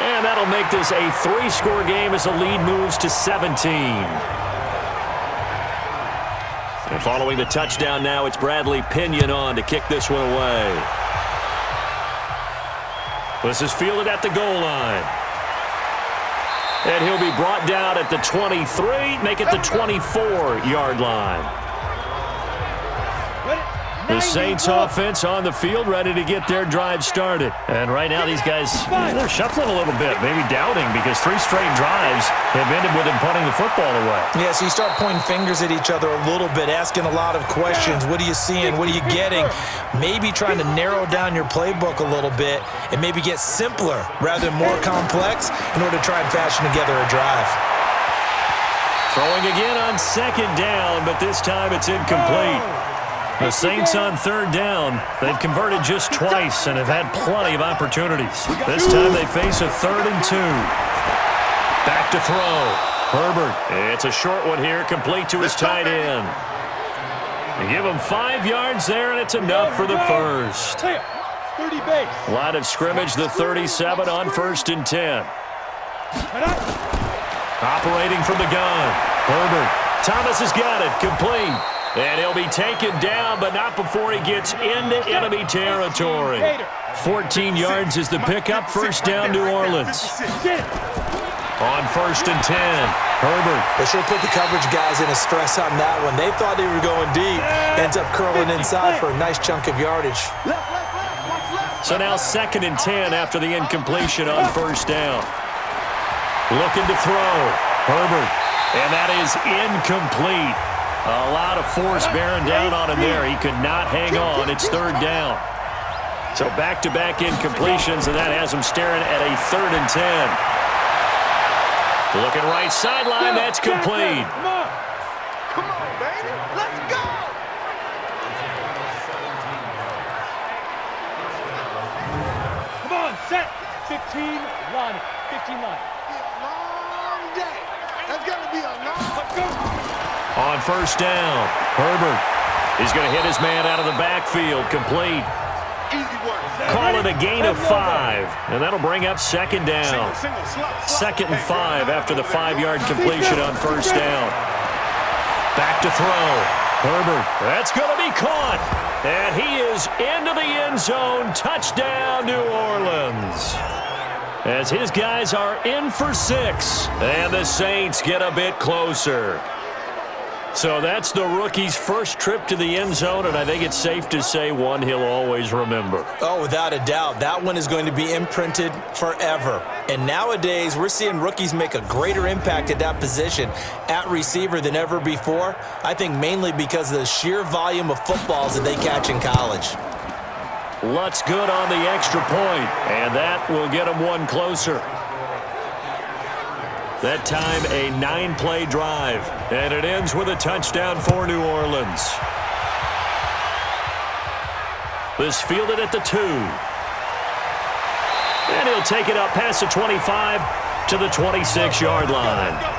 And that'll make this a 3-score game as the lead moves to 17. And following the touchdown now, it's Bradley Pinion on to kick this one away. This is fielded at the goal line. And he'll be brought down at the 23, make it the 24-yard line. The Saints offense on the field, ready to get their drive started. And right now these guys, they're shuffling a little bit, maybe doubting, because 3 straight drives have ended with them punting the football away. Yeah, so you start pointing fingers at each other a little bit, asking a lot of questions. What are you seeing? What are you getting? Maybe trying to narrow down your playbook a little bit and maybe get simpler rather than more complex in order to try and fashion together a drive. Throwing again on 2nd down, but this time it's incomplete. The Saints on 3rd down. They've converted just twice and have had plenty of opportunities. This time they face a 3rd and 2. Back to throw. Herbert. It's a short one here, complete to his tight end. They give him 5 yards there, and it's enough for the first. 30 base. Line of scrimmage, the 37 on 1st and 10. Operating from the gun. Herbert. Thomas has got it. Complete. And he'll be taken down, but not before he gets into enemy territory. 14 yards is the pickup. 1st down, New Orleans. On 1st and 10, Herbert. They should have put the coverage guys in a stress on that one. They thought they were going deep. Ends up curling inside for a nice chunk of yardage. So now 2nd and 10 after the incompletion on 1st down. Looking to throw. Herbert. And that is incomplete. A lot of force bearing down on him there. He could not hang on. It's 3rd down. So back-to-back incompletions, and that has him staring at a 3rd and 10. Looking right sideline. That's complete. Come on, baby. Let's go. Come on, set. 15 line. 15 line. Long day. That's going to be a long. On 1st down, Herbert. He's going to hit his man out of the backfield. Complete. Easy work. Call it a gain of 5, and that'll bring up 2nd down. 2nd and 5 after the 5-yard completion on 1st down. Back to throw. Herbert. That's going to be caught. And he is into the end zone. Touchdown, New Orleans. As his guys are in for 6, and the Saints get a bit closer. So that's the rookie's first trip to the end zone, and I think it's safe to say one he'll always remember. Oh, without a doubt. That one is going to be imprinted forever. And nowadays, we're seeing rookies make a greater impact at that position at receiver than ever before. I think mainly because of the sheer volume of footballs that they catch in college. Lutz good on the extra point, and that will get him one closer. That time, a 9-play drive, and it ends with a touchdown for New Orleans. This fielded at the 2. And he'll take it up past the 25 to the 26-yard line.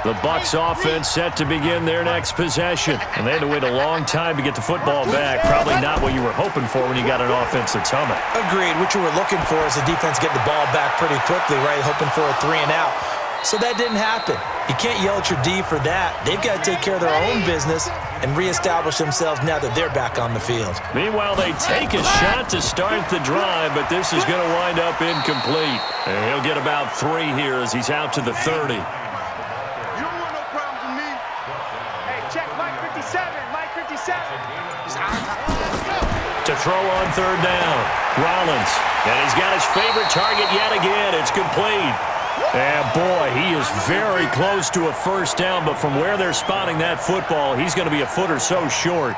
The Bucs offense set to begin their next possession. And they had to wait a long time to get the football back. Probably not what you were hoping for when you got an offense that's humming. Agreed. What you were looking for is the defense get the ball back pretty quickly, right? Hoping for a 3 and out. So that didn't happen. You can't yell at your D for that. They've got to take care of their own business and reestablish themselves now that they're back on the field. Meanwhile, they take a shot to start the drive, but this is going to wind up incomplete. And he'll get about 3 here as he's out to the 30. To throw on 3rd down, Rollins. And he's got his favorite target yet again. It's complete. And boy, he is very close to a 1st down, but from where they're spotting that football, he's going to be a foot or so short.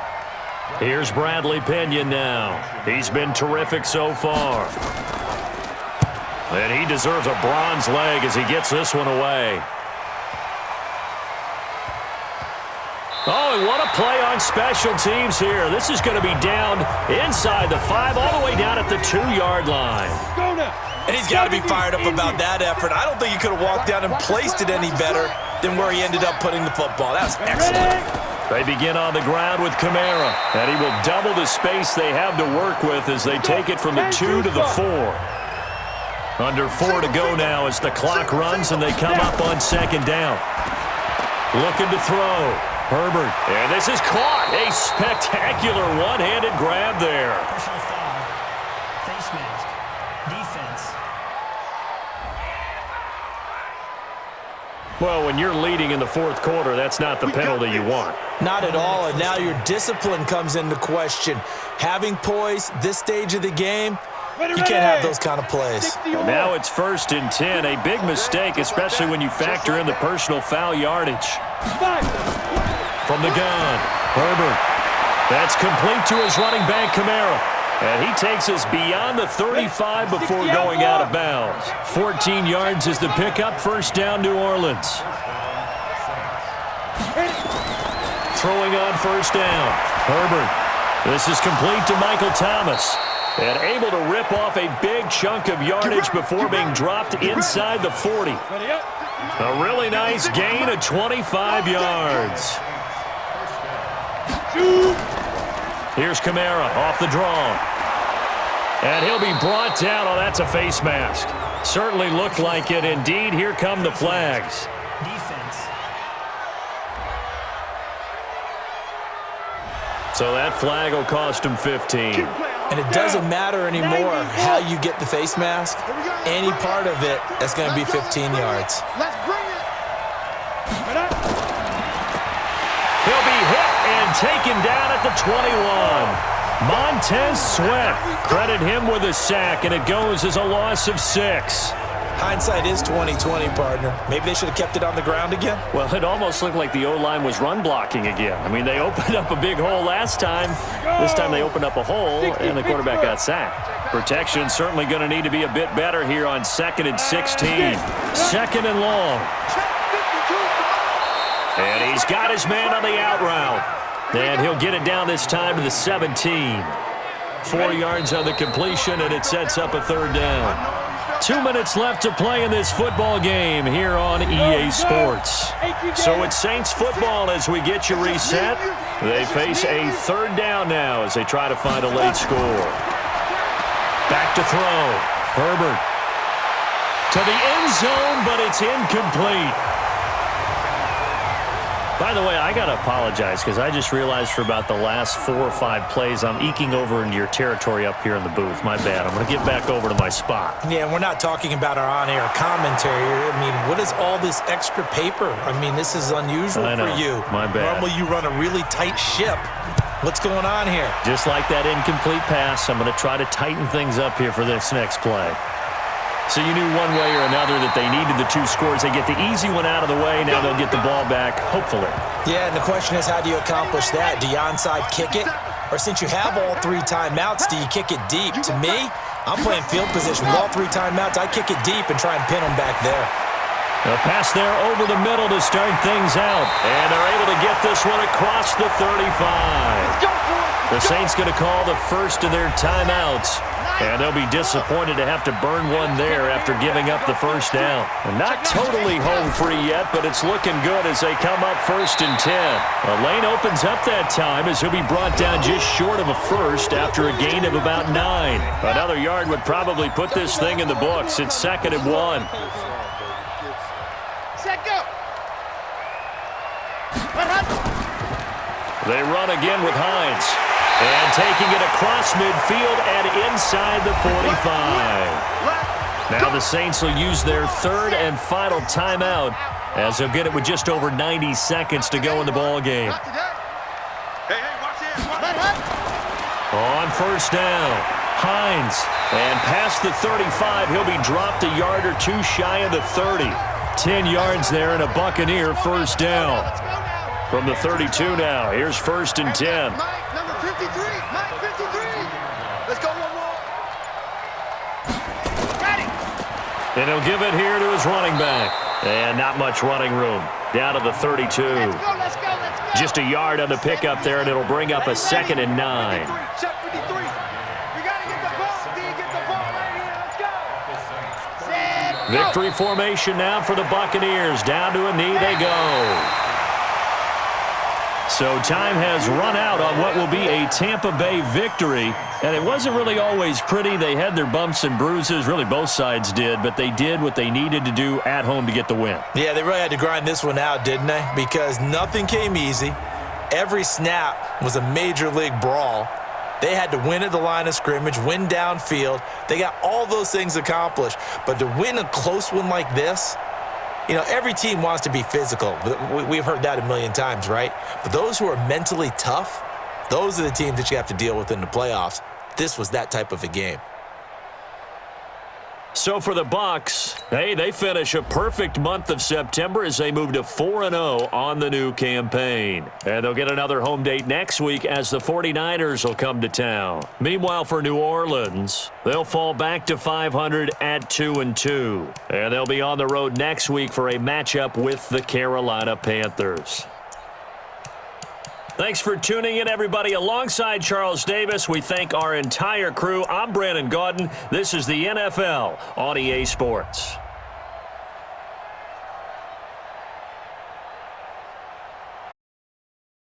Here's Bradley Pinion now. He's been terrific so far. And he deserves a bronze leg as he gets this one away. Oh, and what a play on special teams here. This is going to be down inside the 5, all the way down at the 2-yard line. Go now. And he's got to be fired up about that effort. I don't think he could have walked down and placed it any better than where he ended up putting the football. That was excellent. They begin on the ground with Kamara, and he will double the space they have to work with as they take it from the 2 to the 4. Under 4 to go now as the clock runs and they come up on 2nd down. Looking to throw. Herbert, and this is caught. A spectacular one-handed grab there. Personal foul. Face mask. Defense. Well, when you're leading in the 4th quarter, that's not the penalty you want. Not at all, and now your discipline comes into question. Having poise this stage of the game, you can't have those kind of plays. Now it's 1st and 10. A big mistake, especially when you factor in the personal foul yardage. From the gun, Herbert. That's complete to his running back, Kamara. And he takes us beyond the 35 before going out of bounds. 14 yards is the pickup. 1st down, New Orleans. Throwing on 1st down. Herbert. This is complete to Michael Thomas. And able to rip off a big chunk of yardage before being dropped inside the 40. A really nice gain of 25 yards. Here's Kamara off the draw. And he'll be brought down. Oh, that's a face mask. Certainly looked like it. Indeed, here come the flags. Defense. So that flag will cost him 15. And it doesn't matter anymore how you get the face mask. Any part of it, that's going to be 15 yards. Let's bring it. He'll be hit and taken down at the 21. Montez Sweat, credit him with a sack, and it goes as a loss of 6. Hindsight is 20/20, partner. Maybe they should have kept it on the ground again. Well, it almost looked like the O-line was run blocking again. I mean, they opened up a big hole last time. This time they opened up a hole, and the quarterback got sacked. Protection certainly going to need to be a bit better here on 2nd and 16. 2nd and long. And he's got his man on the out route. And he'll get it down this time to the 17. 4 yards on the completion, and it sets up a 3rd down. 2 minutes left to play in this football game here on EA Sports. So it's Saints football as we get you reset. They face a 3rd down now as they try to find a late score. Back to throw. Herbert to the end zone, but it's incomplete. By the way, I got to apologize because I just realized for about the last 4 or 5 plays, I'm eking over into your territory up here in the booth. My bad. I'm going to get back over to my spot. Yeah, and we're not talking about our on-air commentary. I mean, what is all this extra paper? I mean, this is unusual for you. My bad. Normally you run a really tight ship. What's going on here? Just like that incomplete pass, I'm going to try to tighten things up here for this next play. So you knew one way or another that they needed the 2 scores. They get the easy one out of the way. Now they'll get the ball back, hopefully. Yeah, and the question is, how do you accomplish that? Do you onside kick it? Or since you have all 3 timeouts, do you kick it deep? To me, I'm playing field position. With all 3 timeouts, I kick it deep and try and pin them back there. A pass there over the middle to start things out. And they're able to get this one across the 35. The Saints going to call the first of their timeouts. And they'll be disappointed to have to burn one there after giving up the 1st down. And not totally home free yet, but it's looking good as they come up 1st and 10. A lane opens up that time as he'll be brought down just short of a 1st after a gain of about 9. Another yard would probably put this thing in the books. It's 2nd and 1. Set, go. They run again with Hines. And taking it across midfield and inside the 45. Now the Saints will use their 3rd and final timeout as they'll get it with just over 90 seconds to go in the ball game. On 1st down, Hines. And past the 35, he'll be dropped a yard or 2 shy of the 30. 10 yards there and a Buccaneer 1st down. From the 32 now, here's 1st and 10. Mike, number 53. Mike, 53. Let's go one more. Ready. And he'll give it here to his running back. And not much running room. Down to the 32. Let's go, let's go, let's go. Just a yard on the pickup there, and it'll bring up a 2nd and 9. Check 53. We got to get the ball. D, get the ball right here. Let's go. Set, go. Victory formation now for the Buccaneers. Down to a knee they go. So time has run out on what will be a Tampa Bay victory. And it wasn't really always pretty. They had their bumps and bruises. Really, both sides did. But they did what they needed to do at home to get the win. Yeah, they really had to grind this one out, didn't they? Because nothing came easy. Every snap was a major league brawl. They had to win at the line of scrimmage, win downfield. They got all those things accomplished. But to win a close one like this, you know, every team wants to be physical. We've heard that a million times, right? But those who are mentally tough, those are the teams that you have to deal with in the playoffs. This was that type of a game. So for the Bucs, hey, they finish a perfect month of September as they move to 4-0 on the new campaign. And they'll get another home date next week as the 49ers will come to town. Meanwhile, for New Orleans, they'll fall back to 500 at 2-2. And they'll be on the road next week for a matchup with the Carolina Panthers. Thanks for tuning in, everybody. Alongside Charles Davis, we thank our entire crew. I'm Brandon Gaudin. This is the NFL on EA Sports.